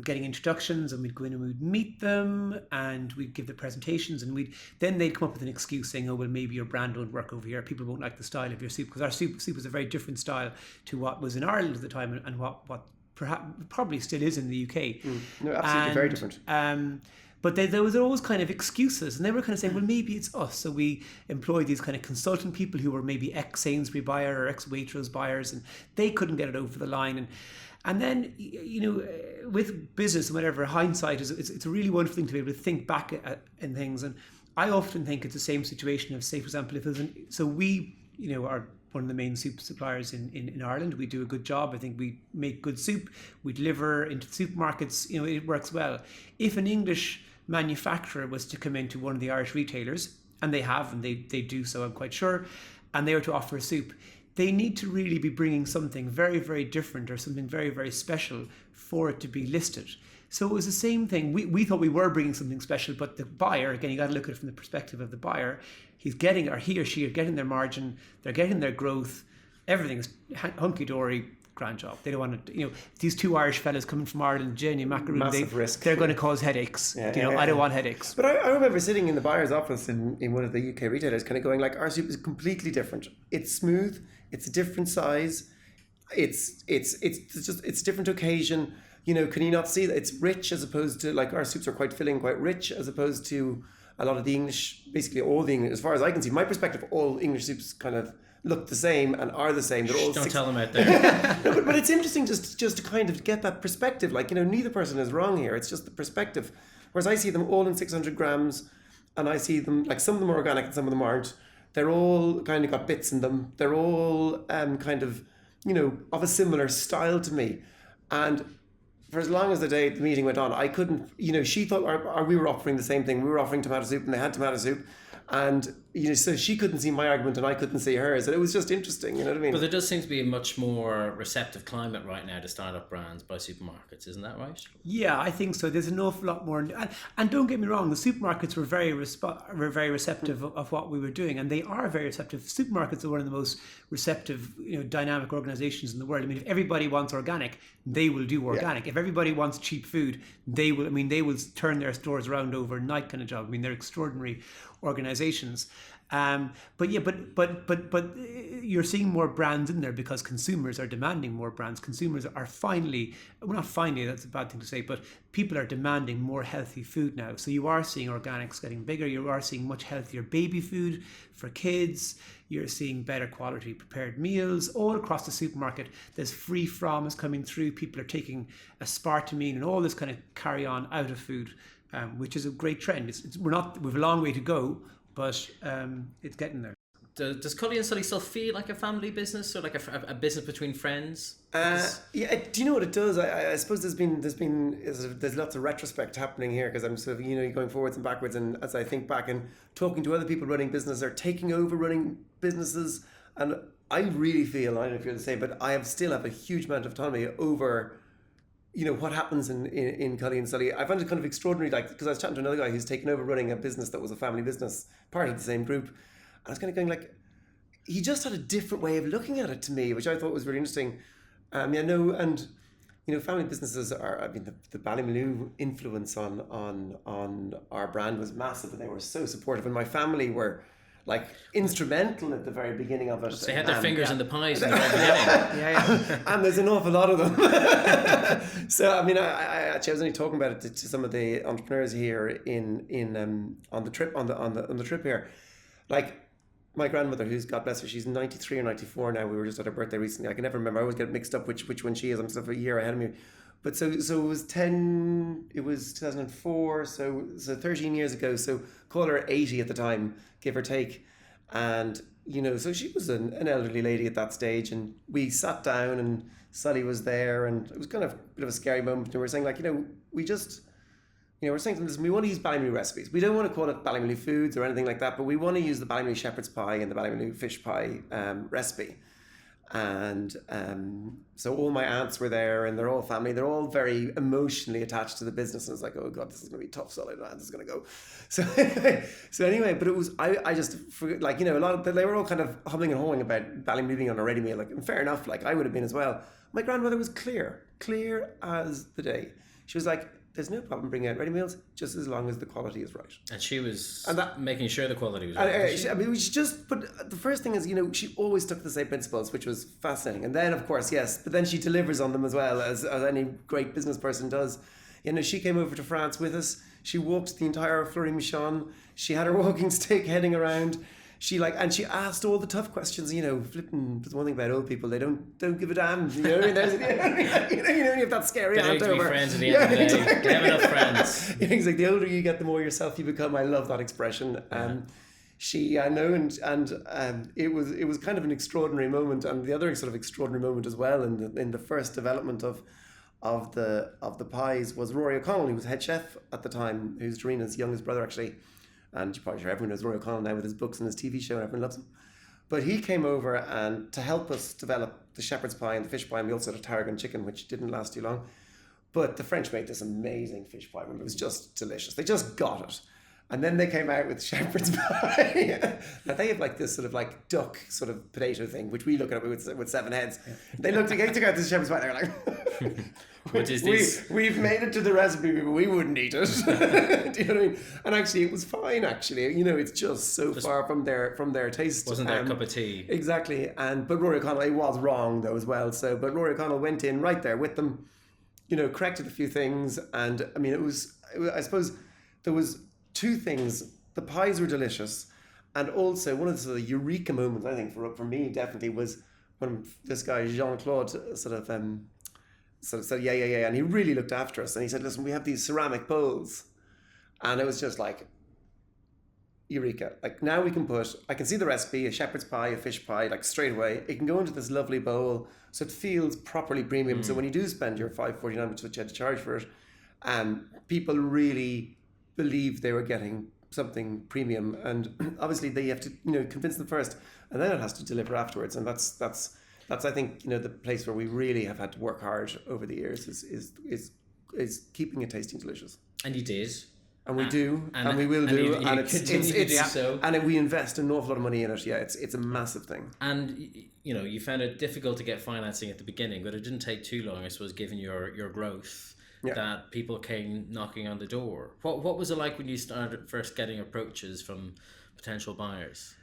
getting introductions, and we'd go in and we'd meet them and we'd give the presentations, and then they'd come up with an excuse saying, oh, well, maybe your brand won't work over here, people won't like the style of your soup, because our soup was a very different style to what was in Ireland at the time and what perhaps probably still is in the UK. No, absolutely, very different. But there was always kind of excuses, and they were kind of saying, well, maybe it's us. So we employed these kind of consultant people who were maybe ex-Sainsbury buyer or ex-Waitrose buyers, and they couldn't get it over the line. And then, you know, with business and whatever, hindsight it's a really wonderful thing to be able to think back in things. And I often think it's the same situation of, say, for example, so we, you know, are one of the main soup suppliers in Ireland. We do a good job. I think we make good soup. We deliver into supermarkets. You know, it works well. If an English manufacturer was to come into one of the Irish retailers, and they have, and they do so, I'm quite sure, and they were to offer a soup, they need to really be bringing something very, very different or something very, very special for it to be listed. So it was the same thing. We thought we were bringing something special, but the buyer, again, you got to look at it from the perspective of the buyer. He's getting, or he or she are getting their margin, they're getting their growth, everything is hunky-dory, grand job. They don't want to, these two Irish fellas coming from Ireland, Jenny Macaroon, Massive risk. they're going to cause headaches. I don't want headaches. But I remember sitting in the buyer's office in one of the UK retailers, kind of going like, our soup is completely different. It's smooth. It's a different size. It's a different occasion. Can you not see that it's rich as opposed to, like, our soups are quite filling, quite rich, as opposed to a lot of the English, basically all the English, as far as I can see, my perspective, all English soups kind of look the same and are the same. They're all don't tell them out there. No, but it's interesting just to kind of get that perspective. Like, neither person is wrong here. It's just the perspective. Whereas I see them all in 600 grams, and I see them, like, some of them are organic and some of them aren't. They're all kind of got bits in them. They're all kind of, of a similar style to me. And for as long as the meeting went on, I couldn't, she thought we were offering the same thing. We were offering tomato soup and they had tomato soup. And, so she couldn't see my argument and I couldn't see hers. And it was just interesting, you know what I mean? But there does seem to be a much more receptive climate right now to start-up brands by supermarkets. Isn't that right? Yeah, I think so. There's an awful lot more. And don't get me wrong, the supermarkets were very receptive of what we were doing. And they are very receptive. Supermarkets are one of the most receptive, dynamic organizations in the world. I mean, if everybody wants organic, they will do organic. Yeah. If everybody wants cheap food, they will turn their stores around overnight kind of job. I mean, they're extraordinary organizations. But you're seeing more brands in there because consumers are demanding more brands. Consumers are not finally, that's a bad thing to say, but people are demanding more healthy food now. So you are seeing organics getting bigger. You are seeing much healthier baby food for kids. You're seeing better quality prepared meals all across the supermarket. There's free from is coming through. People are taking aspartame and all this kind of carry on out of food, which is a great trend. We've a long way to go, but it's getting there. Does Cully and Sully still feel like a family business or like a business between friends? Yeah. Do you know what it does? I suppose there's lots of retrospect happening here because I'm sort of going forwards and backwards, and as I think back and talking to other people running business or taking over running businesses, and I really feel, I don't know if you're the same, but I still have a huge amount of autonomy over what happens in Cully and Sully. I find it kind of extraordinary, like, because I was chatting to another guy who's taken over running a business that was a family business, part of the same group. And I was kind of going like, he just had a different way of looking at it to me, which I thought was really interesting. Family businesses are, the Ballymaloe influence on our brand was massive, and they were so supportive. And my family were like instrumental at the very beginning of it. So they had their fingers in the pies in the very beginning. And there's an awful lot of them. So I was only talking about it to some of the entrepreneurs here on the trip here. Like my grandmother, who's, God bless her, she's 93 or 94 now. We were just at her birthday recently. I can never remember. I always get mixed up which one she is. I'm sort of a year ahead of me. But so it was 2004, so 13 years ago. So call her 80 at the time, give or take. And, so she was an elderly lady at that stage. And we sat down and Sully was there. And it was kind of a bit of a scary moment. And we were saying, like, we're saying to them, we want to use Ballymaloe recipes. We don't want to call it Ballymaloe Foods or anything like that, but we want to use the Ballymaloe shepherd's pie and the Ballymaloe fish pie recipe. And so all my aunts were there, and they're all family. Were all very emotionally attached to the business. And I was like, oh God, this is going to be tough, Sully. This is going to go. So anyway, but it was, I just forgot, like, a lot of, they were all kind of humming and hawing about Ballymaloe being on a ready meal. Like, and fair enough, like I would have been as well. My grandmother was clear as the day. She was like, there's no problem bringing out ready meals, just as long as the quality is right. And she was making sure the quality was right. But the first thing is, she always took the same principles, which was fascinating. And then, of course, yes, but then she delivers on them as well, as any great business person does. She came over to France with us. She walked the entire Fleury Michon. She had her walking stick heading around. She asked all the tough questions, flipping. There's one thing about old people, they don't give a damn. You know what I mean? You have that scary aunt over. They need to be friends at the end of the day. Exactly. They have enough friends. It's like the older you get, the more yourself you become. I love that expression. It was kind of an extraordinary moment, and the other sort of extraordinary moment as well in the first development of the pies was Rory O'Connell, who was head chef at the time, who's Doreena's youngest brother actually. And you're probably sure everyone knows Rory O'Connell now with his books and his TV show, and everyone loves him. But he came over and to help us develop the shepherd's pie and the fish pie, and we also had a tarragon chicken, which didn't last too long. But the French made this amazing fish pie. It was just delicious. They just got it. And then they came out with shepherd's pie. Now they have like this sort of like duck sort of potato thing, which we look at with 7 heads. They took out the shepherd's pie. They were like, what is this? We've made it to the recipe, but we wouldn't eat it. Do you know what I mean? And actually, it was fine. Actually, you know, it's just so far from their taste. Wasn't their cup of tea. Exactly. But Rory O'Connell, he was wrong though as well. But Rory O'Connell went in right there with them, you know, corrected a few things, and I mean, I suppose there was 2 things. The pies were delicious, and also one of the sort of eureka moments, I think, for me definitely was when this guy Jean-Claude sort of said yeah, and he really looked after us, and he said, listen, we have these ceramic bowls, and it was just like eureka. Like now I can see the recipe, a shepherd's pie, a fish pie, like straight away. It can go into this lovely bowl, so it feels properly premium. So when you do spend your $5.49, which you had to charge for it, people really believe they were getting something premium, and obviously they have to, you know, convince them first, and then it has to deliver afterwards. And that's I think, you know, the place where we really have had to work hard over the years is keeping it tasting delicious. And you did. And we do, and we will do, and it's so. And we invest an awful lot of money in it. Yeah, it's a massive thing. And you know, you found it difficult to get financing at the beginning, but it didn't take too long, I suppose, given your growth, that people came knocking on the door. What was it like when you started first getting approaches from potential buyers?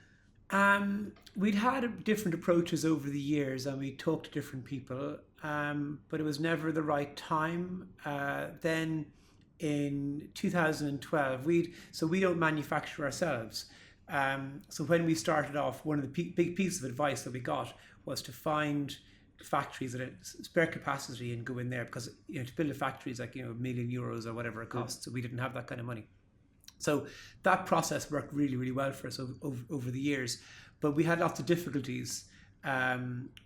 We'd had different approaches over the years, and we talked to different people, but it was never the right time. Then in 2012, we don't manufacture ourselves. So when we started off, one of the big pieces of advice that we got was to find factories that had spare capacity and go in there, because, you know, to build a factory is like, you know, €1 million or whatever it costs. So we didn't have that kind of money. So that process worked really, really well for us over the years. But we had lots of difficulties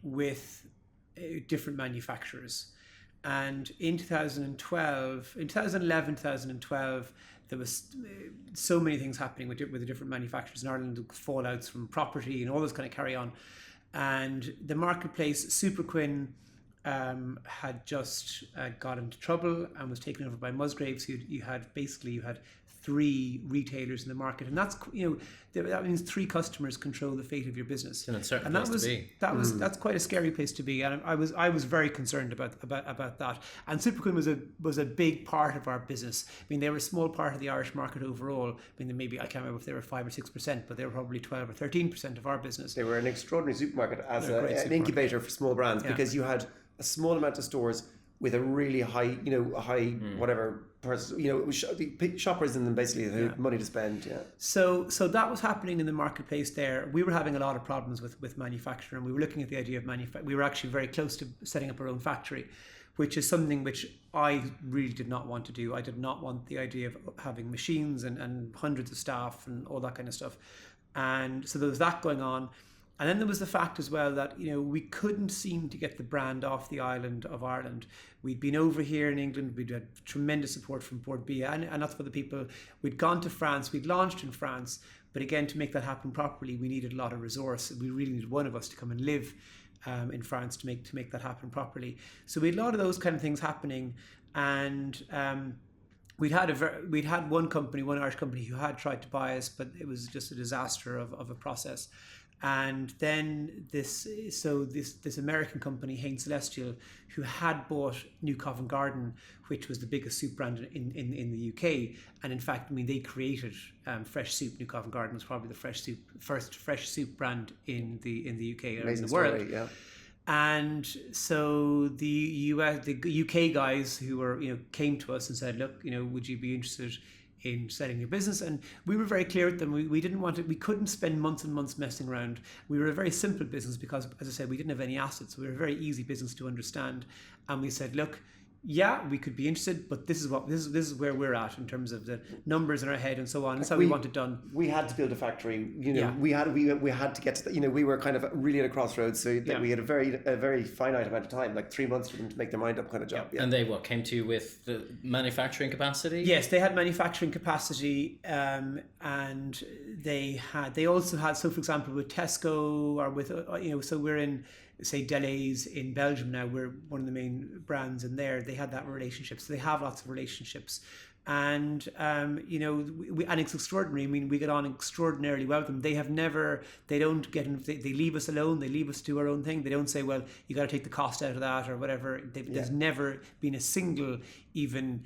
with different manufacturers. And in 2011, 2012, there was so many things happening with the different manufacturers in Ireland, fallouts from property and all this kind of carry on. And the marketplace, Superquinn, had just got into trouble and was taken over by Musgraves. You had 3 retailers in the market, and that's, you know, that means 3 customers control the fate of your business. It's an uncertain place to be. That's quite a scary place to be, and I was very concerned about that. And Superquinn was a big part of our business. I mean, they were a small part of the Irish market overall. I mean, maybe, I can't remember if they were 5 or 6%, but they were probably 12 or 13% of our business. They were an extraordinary supermarket as an incubator for small brands, because you had a small amount of stores with a really high, you know, whatever person, you know, shoppers in them basically who had money to spend. Yeah. So that was happening in the marketplace there. We were having a lot of problems with manufacturing, and we were looking at the idea of we were actually very close to setting up our own factory, which is something which I really did not want to do. I did not want the idea of having machines and hundreds of staff and all that kind of stuff. And so there was that going on. And then there was the fact as well that, you know, we couldn't seem to get the brand off the island of Ireland. We'd been over here in England, we'd had tremendous support from Port Bia, and that's for the people. We'd gone to France, we'd launched in France, but again, to make that happen properly, we needed a lot of resource. We really needed one of us to come and live in France to make that happen properly. So we had a lot of those kind of things happening, and we'd had one Irish company who had tried to buy us, but it was just a disaster of a process. And then this American company, Hain Celestial, who had bought New Covent Garden, which was the biggest soup brand in the UK. And in fact, I mean, they created fresh soup. New Covent Garden was probably the first fresh soup brand in the UK or in the world. Yeah. And so the UK guys who were, you know, came to us and said, look, you know, would you be interested in selling your business? And we were very clear with them. We didn't want it. We couldn't spend months and months messing around. We were a very simple business because, as I said, we didn't have any assets. We were a very easy business to understand. And we said, look, yeah, we could be interested, but this is where we're at in terms of the numbers in our head and so on. That's how we want it done. We had to build a factory. You know, we had to get to. You know, we were kind of really at a crossroads, so that we had a very finite amount of time, like 3 months for them to make their mind up, kind of job. Yeah. And they came to you with the manufacturing capacity? Yes, they had manufacturing capacity, and they also had. So, for example, with Tesco or with so we're in, say, Delhaize in Belgium now. We're one of the main brands in there. They had that relationship, so they have lots of relationships. And and it's extraordinary. I mean, we get on extraordinarily well with them. They don't get in, they leave us alone. They leave us do our own thing. They don't say, well, you got to take the cost out of that or whatever. There's never been a single even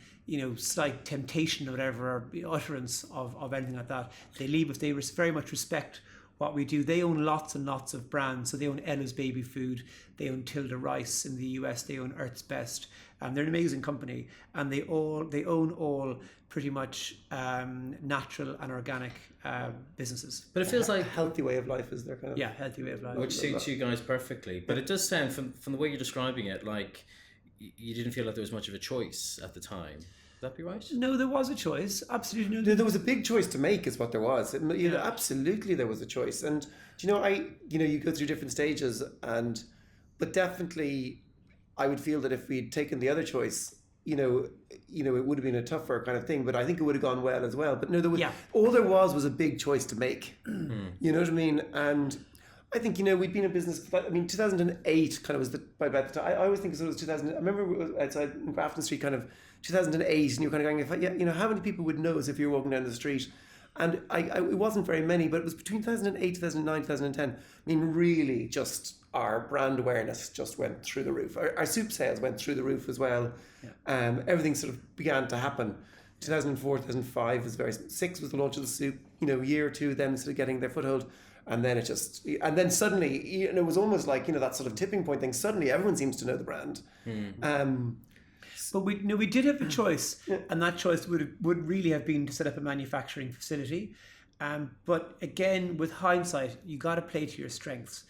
slight temptation or whatever, or utterance of anything like that. They leave us. They very much respect what we do. They own lots and lots of brands. So they own Ella's Baby Food, they own Tilda Rice in the US, they own Earth's Best. They're an amazing company, and they own all pretty much natural and organic businesses. But it feels like healthy way of life is their kind of healthy way of life, which suits you guys perfectly. But it does sound from the way you're describing it like you didn't feel like there was much of a choice at the time. Would that be right? No, there was a choice. Absolutely no. There was a big choice to make, is what there was. Absolutely, there was a choice. And you go through different stages, but definitely, I would feel that if we'd taken the other choice, it would have been a tougher kind of thing. But I think it would have gone well as well. But no, all there was a big choice to make. You know what I mean? And I think we'd been in business. 2008 kind of was by the time. I always think it was 2000. I remember we were outside in Grafton Street, kind of 2008, and you're kind of going, how many people would know us if you're walking down the street? And it wasn't very many, but it was between 2008, 2009, 2010. I mean, really, just our brand awareness just went through the roof. Our soup sales went through the roof as well. Yeah. Everything sort of began to happen. 2004, 2005 was 6 was the launch of the soup. Year or two, them sort of getting their foothold. And then suddenly, it was almost like, that sort of tipping point thing. Suddenly, everyone seems to know the brand. But we did have a choice, and that choice would really have been to set up a manufacturing facility. But again, with hindsight, you got to play to your strengths,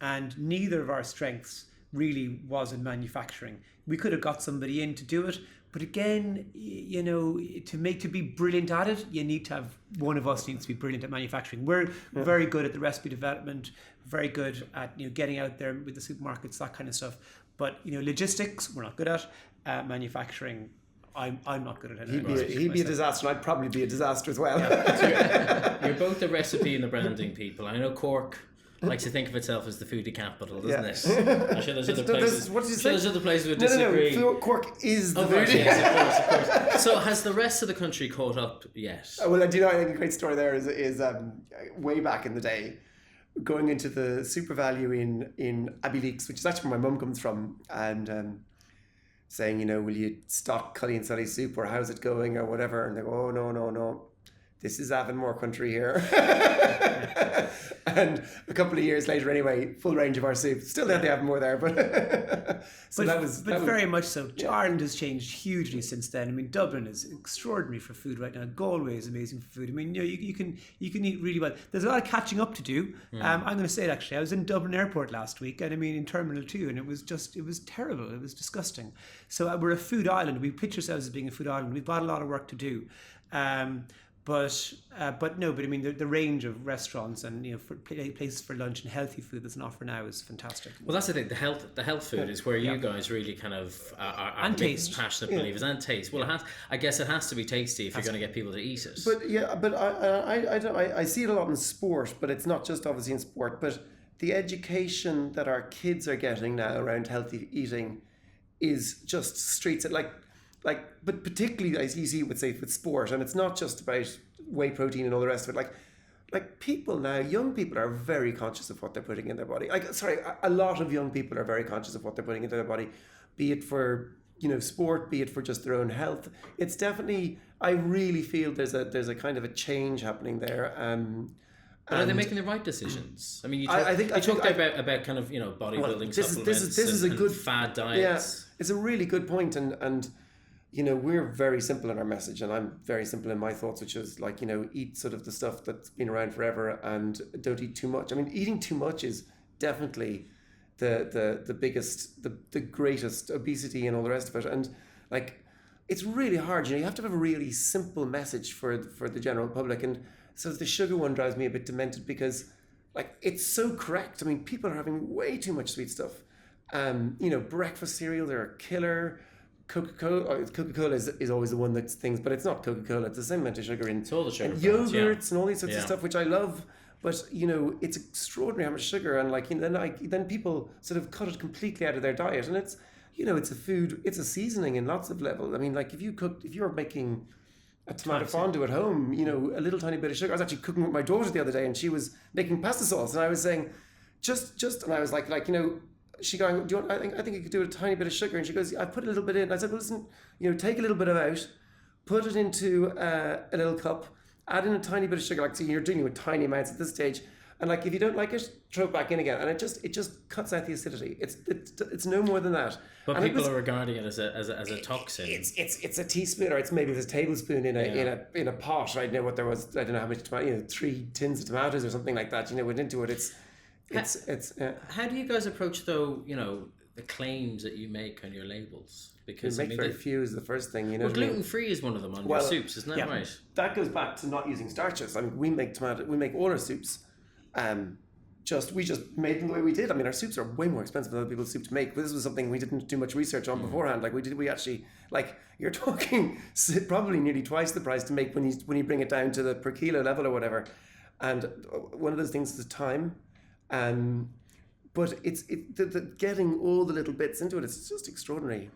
and neither of our strengths really was in manufacturing. We could have got somebody in to do it, but again, to be brilliant at it, you need to have one of us needs to be brilliant at manufacturing. We're very good at the recipe development, very good at getting out there with the supermarkets, that kind of stuff. But logistics, we're not good at. Manufacturing, I'm not good at it. He'd be a disaster, and I'd probably be a disaster as well. Yeah. You're both the recipe and the branding people. I know Cork likes to think of itself as the foodie capital, doesn't it? I'm sure there's other places. What did you say? There's other places would disagree. No, Cork is the foodie. foodie. Yes, of course. So has the rest of the country caught up yet? Well, I think a great story there is way back in the day, going into the Super Value in Abbeyleix, which is actually where my mum comes from, and saying, will you stock Cully and Sully soup, or how's it going, or whatever? And they go, oh, no. This is Avonmore country here. And a couple of years later, anyway, full range of our soup. Still had the Avonmore there, but very much so. Ireland has changed hugely since then. I mean, Dublin is extraordinary for food right now. Galway is amazing for food. I mean, you can eat really well. There's a lot of catching up to do. I'm going to say it actually. I was in Dublin Airport last week, and I mean in Terminal 2, and it was terrible. It was disgusting. So we're a food island. We pitch ourselves as being a food island. We've got a lot of work to do. But I mean the range of restaurants and places for lunch and healthy food that's on offer now is fantastic. Well, that's the thing. The health food is where you guys really kind of are and taste. Passionate believers, and taste. Well, I guess it has to be tasty if you're going to get people to eat it. But I see it a lot in sport, but it's not just obviously in sport. But the education that our kids are getting now around healthy eating is just streets but particularly as you see with sport, and it's not just about whey protein and all the rest of it. Like people now, young people are very conscious of what they're putting in their body. A lot of young people are very conscious of what they're putting into their body, be it for sport, be it for just their own health. It's definitely, I really feel there's a kind of a change happening there. But are they making the right decisions? I mean, you talked about kind of bodybuilding supplements. This is a good fad diets. Yeah, it's a really good point, and we're very simple in our message, and I'm very simple in my thoughts, which is eat sort of the stuff that's been around forever and don't eat too much. I mean, eating too much is definitely the biggest, the greatest obesity and all the rest of it. And it's really hard. You have to have a really simple message for the general public. And so the sugar one drives me a bit demented because it's so correct. I mean, people are having way too much sweet stuff. Breakfast cereals are a killer. Coca-Cola is always the one that's things, but it's not Coca-Cola. It's the same amount of sugar in. It's all the sugar. And yogurts and all these sorts of stuff, which I love. But it's extraordinary how much sugar, and then people sort of cut it completely out of their diet, and it's it's a food, it's a seasoning in lots of levels. I mean, if you're making a tomato fondue at home, you know, a little tiny bit of sugar. I was actually cooking with my daughter the other day, and she was making pasta sauce, and I was saying, and I was like, you know, she going, do you want? I think you could do a tiny bit of sugar, and she goes, I put a little bit in. I said, well, listen, you know, take a little bit of out, put it into a little cup, add in a tiny bit of sugar, like so you're dealing with tiny amounts at this stage. And like, if you don't like it, throw it back in again, and it just cuts out the acidity. It's no more than that. But and people are regarding it as a toxin. It's a teaspoon, or it's maybe a tablespoon in a pot. I know what there was. I don't know how much tomato. You know, 3 tins of tomatoes or something like that. You know, went into it. It's. How do you guys approach, though? You know, the claims that you make on your labels, because we make very few is the first thing. You know, well, gluten free is one of them on your soups, isn't that right? That goes back to not using starches. I mean, we make all our soups. We just made them the way we did. I mean, our soups are way more expensive than other people's soup to make. But this was something we didn't do much research on beforehand. Like we actually, like, you're talking probably nearly twice the price to make when you bring it down to the per kilo level or whatever. And one of those things is time. But it's the getting all the little bits into it. It's just extraordinary.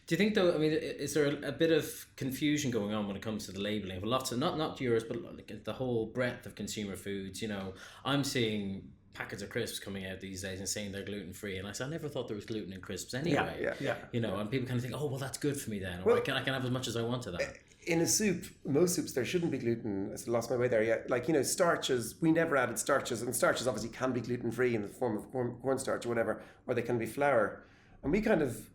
Do you think, though, I mean, is there a bit of confusion going on when it comes to the labelling of lots of, not yours, but like the whole breadth of consumer foods? You know, I'm seeing packets of crisps coming out these days and saying they're gluten-free, and I said, I never thought there was gluten in crisps anyway. Yeah. You know, and people kind of think, oh, well, that's good for me then, or I can have as much as I want of that. In a soup, most soups, there shouldn't be gluten. I lost my way there. Yeah, like, you know, starches, we never added starches, and starches obviously can be gluten-free in the form of cornstarch or whatever, or they can be flour. And we kind of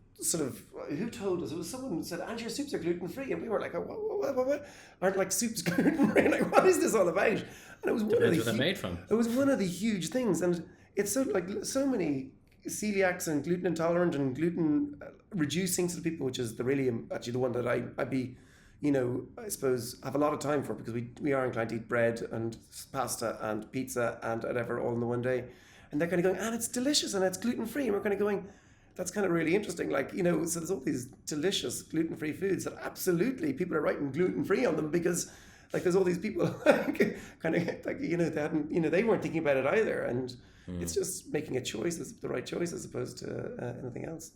who told us? It was someone who said, and your soups are gluten-free, and we were like, what? Aren't like soups gluten-free? Like, what is this all about? And it was one Depends what they're made from. It was one of the huge things, and it's so many celiacs and gluten intolerant and gluten reducing sort of people, which is actually the one that I'd be, you know, I suppose have a lot of time for, because we are inclined to eat bread and pasta and pizza and whatever all in the one day, and they're kind of going, and it's delicious and it's gluten-free, and we're kind of going, that's kind of really interesting. Like, you know, so there's all these delicious gluten-free foods that absolutely people are writing gluten-free on them, because like there's all these people like, kind of like, you know, they weren't thinking about it either, and it's just making a choice, the right choice, as opposed to anything else.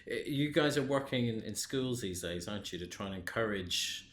You guys are working in schools these days, aren't you, to try and encourage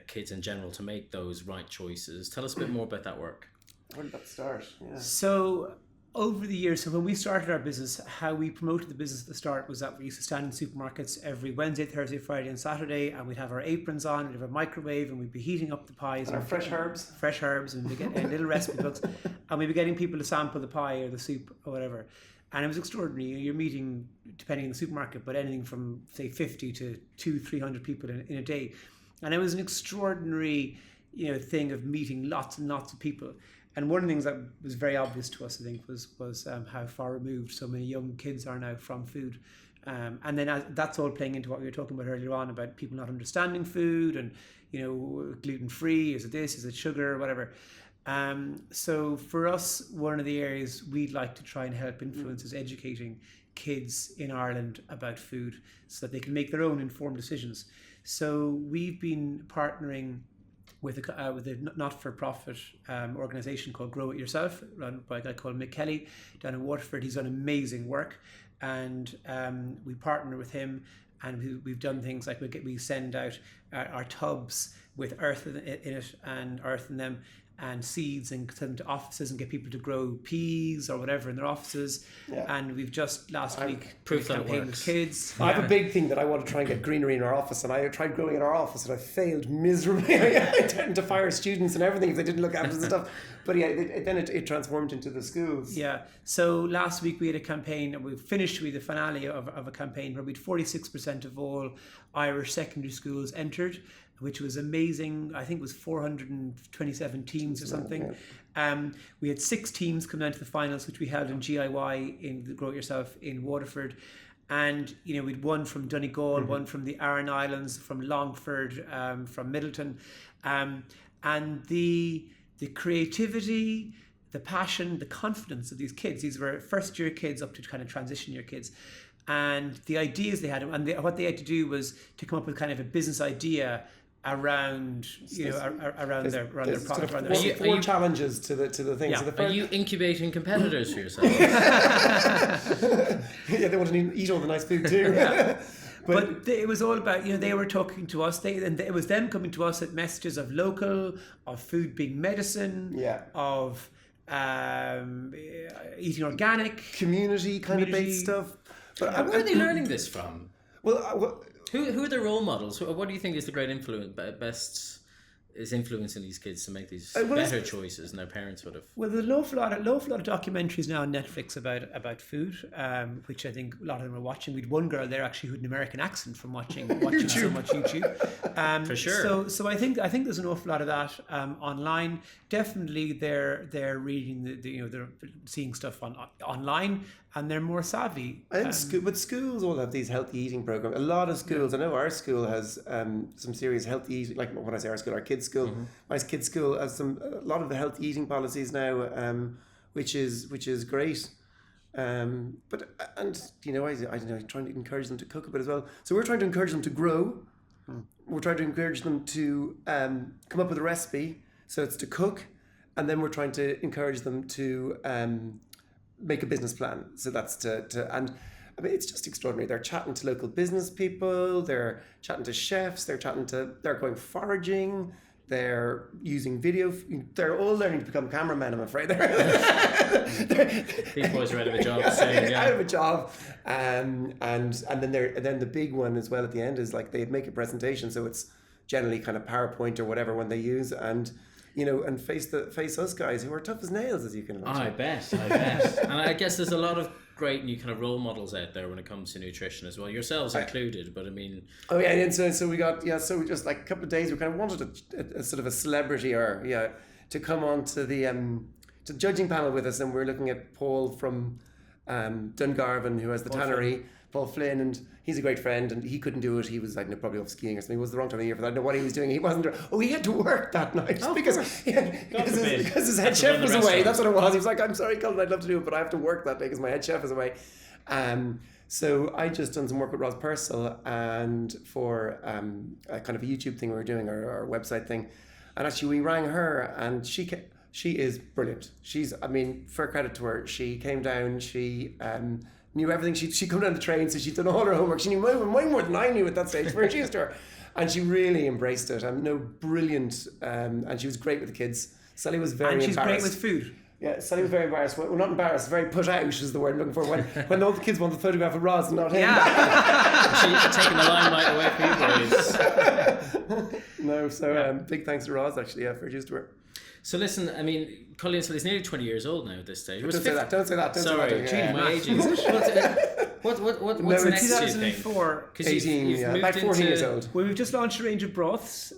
kids in general to make those right choices? Tell us a bit more about that work. Where did that start? Yeah. So over the years, so when we started our business, how we promoted the business at the start was that we used to stand in supermarkets every Wednesday, Thursday, Friday and Saturday, and we'd have our aprons on, we'd have a microwave, and we'd be heating up the pies. And our fresh herbs, and we'd be getting little recipe books, and we'd be getting people to sample the pie or the soup or whatever. And it was extraordinary. You're meeting, depending on the supermarket, but anything from, say, 50 to 200-300 people in a day. And it was an extraordinary, you know, thing of meeting lots and lots of people. And one of the things that was very obvious to us, I think, was how far removed so many young kids are now from food. And then that's all playing into what we were talking about earlier on, about people not understanding food and, you know, gluten-free, is it this, is it sugar, whatever. So for us, one of the areas we'd like to try and help influence is educating kids in Ireland about food so that they can make their own informed decisions. So we've been partnering with a not-for-profit organisation called Grow It Yourself, run by a guy called Mick Kelly down in Waterford. He's done amazing work, and we partner with him, and we've done things like we send out our tubs with earth in it and earth in them, and seeds, and send them to offices and get people to grow peas or whatever in their offices. Yeah. And we've just last week proved that it works with kids. I have a big thing that I want to try and get greenery in our office, and I tried growing in our office and I failed miserably. I threatened to fire students and everything if they didn't look after the stuff. But yeah, then it transformed into the schools. Yeah. So last week we had a campaign, and we finished with the finale of a campaign where we had 46% of all Irish secondary schools entered, which was amazing. I think it was 427 teams or something. Yeah. We had 6 teams come down to the finals, which we held in JOE.ie in the Grow It Yourself in Waterford. And, you know, we'd one from Donegal, one from the Aran Islands, from Longford, from Middleton. And the creativity, the passion, the confidence of these kids, these were first year kids up to kind of transition year kids. And the ideas they had, and what they had to do was to come up with kind of a business idea around, you know, around their product. Sort of four challenges to the thing. Yeah. So are you incubating competitors for yourself? Yeah, they want to eat all the nice food too. Yeah. But it was all about, they were talking to us. It was them coming to us at messages of local, of food being medicine, of eating organic, community kind of based stuff. But where are they learning this from? Well, who are the role models? What do you think is the great is influencing these kids to make these better choices than their parents would have? Well, there's an awful lot of documentaries now on Netflix about food, which I think a lot of them are watching. We'd one girl there actually who had an American accent from watching so much YouTube. For sure. So I think there's an awful lot of that online. Definitely, they're reading they're seeing stuff online. And they're more savvy. But schools all have these healthy eating programs. A lot of schools, I know our school has some serious healthy eating, like when I say our school, our kids' school. My kids' school has a lot of the healthy eating policies now, which is great. But I trying to encourage them to cook a bit as well. So we're trying to encourage them to grow. We're trying to encourage them to come up with a recipe. So it's to cook, and then we're trying to encourage them to make a business plan. So that's and I mean, it's just extraordinary. They're chatting to local business people, they're chatting to chefs, they're going foraging, they're using video, they're all learning to become cameramen, I'm afraid. These boys are out of a job soon, out of a job. And then the big one as well at the end is like they make a presentation, so it's generally kind of PowerPoint or whatever one they use, and and face us guys who are tough as nails, as you can imagine. I bet. And I guess there's a lot of great new kind of role models out there when it comes to nutrition as well, yourselves included. But I mean, and so we got so we just like a couple of days we kind of wanted a sort of a celebrity to come on to the judging panel with us, and we're looking at Paul from Dungarvan, who has the tannery. Paul Flynn, and he's a great friend, and he couldn't do it. He was, I don't know, probably off skiing or something. It was the wrong time of year for that. I don't know what he was doing. He wasn't. He had to work that night because his head chef was away. That's what it was. He was like, "I'm sorry, Colin, I'd love to do it, but I have to work that day because my head chef is away." So I just done some work with Roz Purcell and for a kind of a YouTube thing we were doing, our website thing, and actually we rang her, and she is brilliant. She's, I mean, fair credit to her. She came down. She knew everything. She come down the train, so she'd done all her homework. She knew way more than I knew at that stage. We're used to her, and she really embraced it. Brilliant, and she was great with the kids. Sally was very embarrassed. And she's great with food. Yeah, Sally was very embarrassed. Well, not embarrassed, very put out is the word I'm looking for. When all the kids wanted the photograph of Roz and not him. Yeah, she's taking the limelight away from you boys. No, so big thanks to Roz actually, for used to her. So listen, I mean, Cully Sully is nearly 20 years old now at this stage. Don't say that. Sorry, my age is. What's next, do you think? 2004. 18, about 14 years old. Well, we've just launched a range of broths,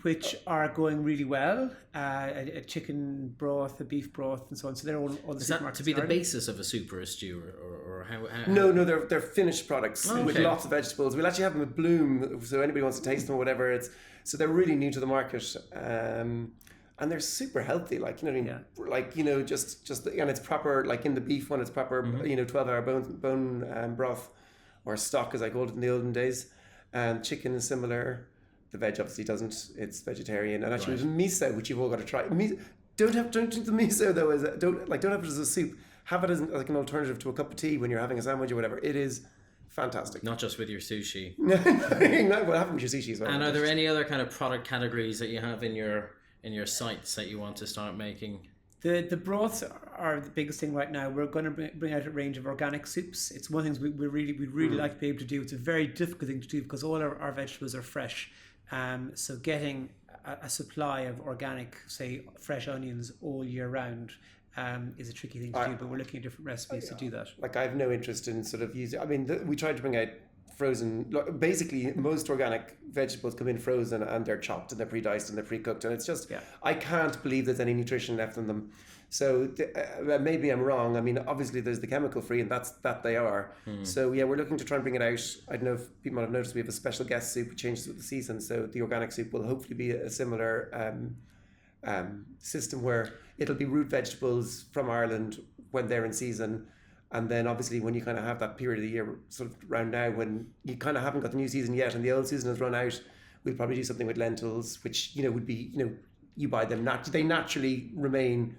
which are going really well. A chicken broth, a beef broth, and so on. So they're all the Is that to be the basis of a soup or a stew, or how? No, they're finished products with lots of vegetables. We'll actually have them at Bloom, so anybody wants to taste them or whatever. So they're really new to the market. And they're super healthy, just and it's proper, like in the beef one, it's proper, 12-hour bone broth, or stock as I called it in the olden days. And chicken is similar. The veg obviously doesn't; it's vegetarian. And actually, the miso, which you've all got to try. Don't drink the miso though. Don't have it as a soup. Have it as like an alternative to a cup of tea when you're having a sandwich or whatever. It is fantastic. Not just with your sushi. No, well, have it with your sushi as well. And are there any other kind of product categories that you have in your sites that you want to start making? The broths are the biggest thing right now. We're going to bring out a range of organic soups. It's one of the things we'd really like to be able to do. It's a very difficult thing to do because all our vegetables are fresh. So getting a supply of organic, say, fresh onions all year round is a tricky thing to do, but we're looking at different recipes to do that. Like, I have no interest in sort of using... I mean, we tried to bring out frozen... Basically, most organic vegetables come in frozen and they're chopped and they're pre-diced and they're pre-cooked, and it's just... Yeah. I can't believe there's any nutrition left in them. So maybe I'm wrong. I mean, obviously there's the chemical free, and that they are. So yeah, we're looking to try and bring it out. I don't know if people might have noticed we have a special guest soup. It changes with the season, so the organic soup will hopefully be a similar system where it'll be root vegetables from Ireland when they're in season. And then obviously when you kind of have that period of the year sort of around now when you kind of haven't got the new season yet and the old season has run out, we'll probably do something with lentils, which would be you buy them they naturally remain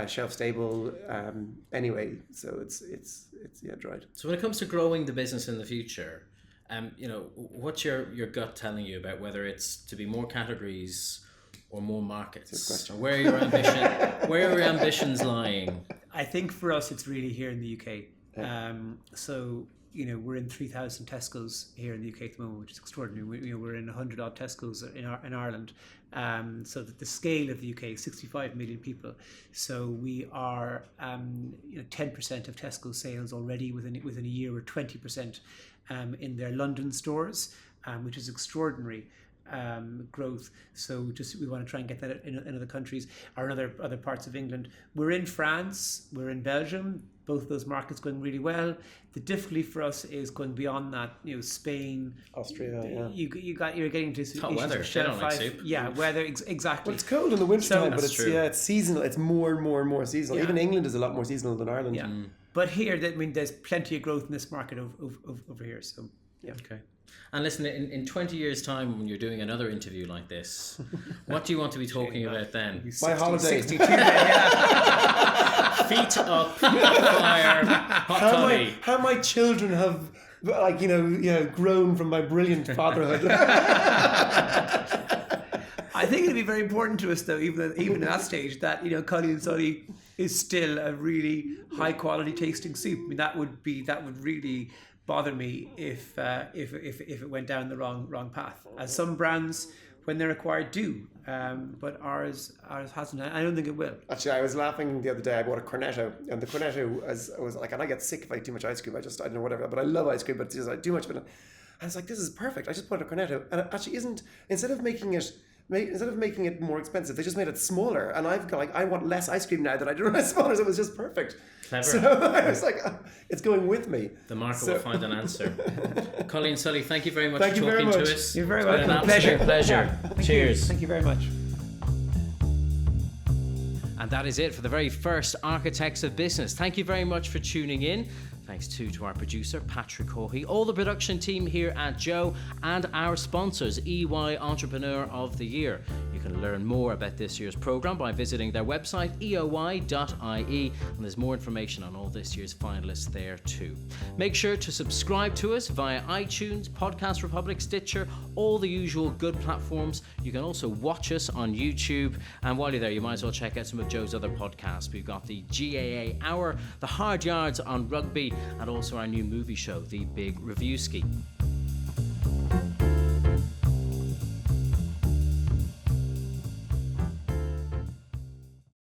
shelf stable anyway, so it's dried. So when it comes to growing the business in the future, What's your gut telling you about whether it's to be more categories or more markets? Or where are your ambitions lying? I think for us, it's really here in the UK. So we're in 3,000 Tesco's here in the UK at the moment, which is extraordinary. We're in 100 odd Tesco's in Ireland. So that the scale of the UK, 65 million people. So we are 10% of Tesco's sales already within a year. We're 20% in their London stores, which is extraordinary growth. So we want to try and get that in other countries or in other parts of England. We're in France, we're in Belgium, both of those markets going really well. The difficulty for us is going beyond that. Spain, Austria. Yeah. You're getting to hot weather. They don't like soup. Yeah, weather exactly. Well, it's cold in the winter time, but true. it's seasonal. It's more and more and more seasonal. Yeah. Even England is a lot more seasonal than Ireland. Yeah, but here, there's plenty of growth in this market over here. So yeah. Okay. And listen, in 20 years' time, when you're doing another interview like this, what do you want to be talking about then? My holiday. 62 yeah. Feet up, fire, hot toddy. How my children have, grown from my brilliant fatherhood. I think it'd be very important to us, though, even at that stage, that Cully Sully is still a really high quality tasting soup. I mean, that would really bother me if it went down the wrong path, as some brands, when they're acquired, do, but ours hasn't. I don't think it will. Actually, I was laughing the other day. I bought a cornetto, and the cornetto was like, and I get sick if I eat too much ice cream. I don't know, whatever. But I love ice cream, but it's just like too much of it. And it's like, this is perfect. I just bought a cornetto, and it actually isn't. Instead of making it more expensive, they just made it smaller. And I want less ice cream now than I did when I was smaller. So it was just perfect. Clever. So I was like, it's going with me. The market will find an answer. Colleen Sully, thank you very much Thank for you very talking much. to us. You're very It's been welcome. an absolute pleasure. Thank Cheers. you. Thank you very much. And that is it for the very first Architects of Business. Thank you very much for tuning in. Thanks too to our producer, Patrick Hawhey, all the production team here at Joe, and our sponsors, EY Entrepreneur of the Year. You can learn more about this year's programme by visiting their website, JOE.ie, and there's more information on all this year's finalists there too. Make sure to subscribe to us via iTunes, Podcast Republic, Stitcher, all the usual good platforms. You can also watch us on YouTube, and while you're there, you might as well check out some of Joe's other podcasts. We've got the GAA Hour, the Hard Yards on Rugby, and also our new movie show, The Big Review Ski.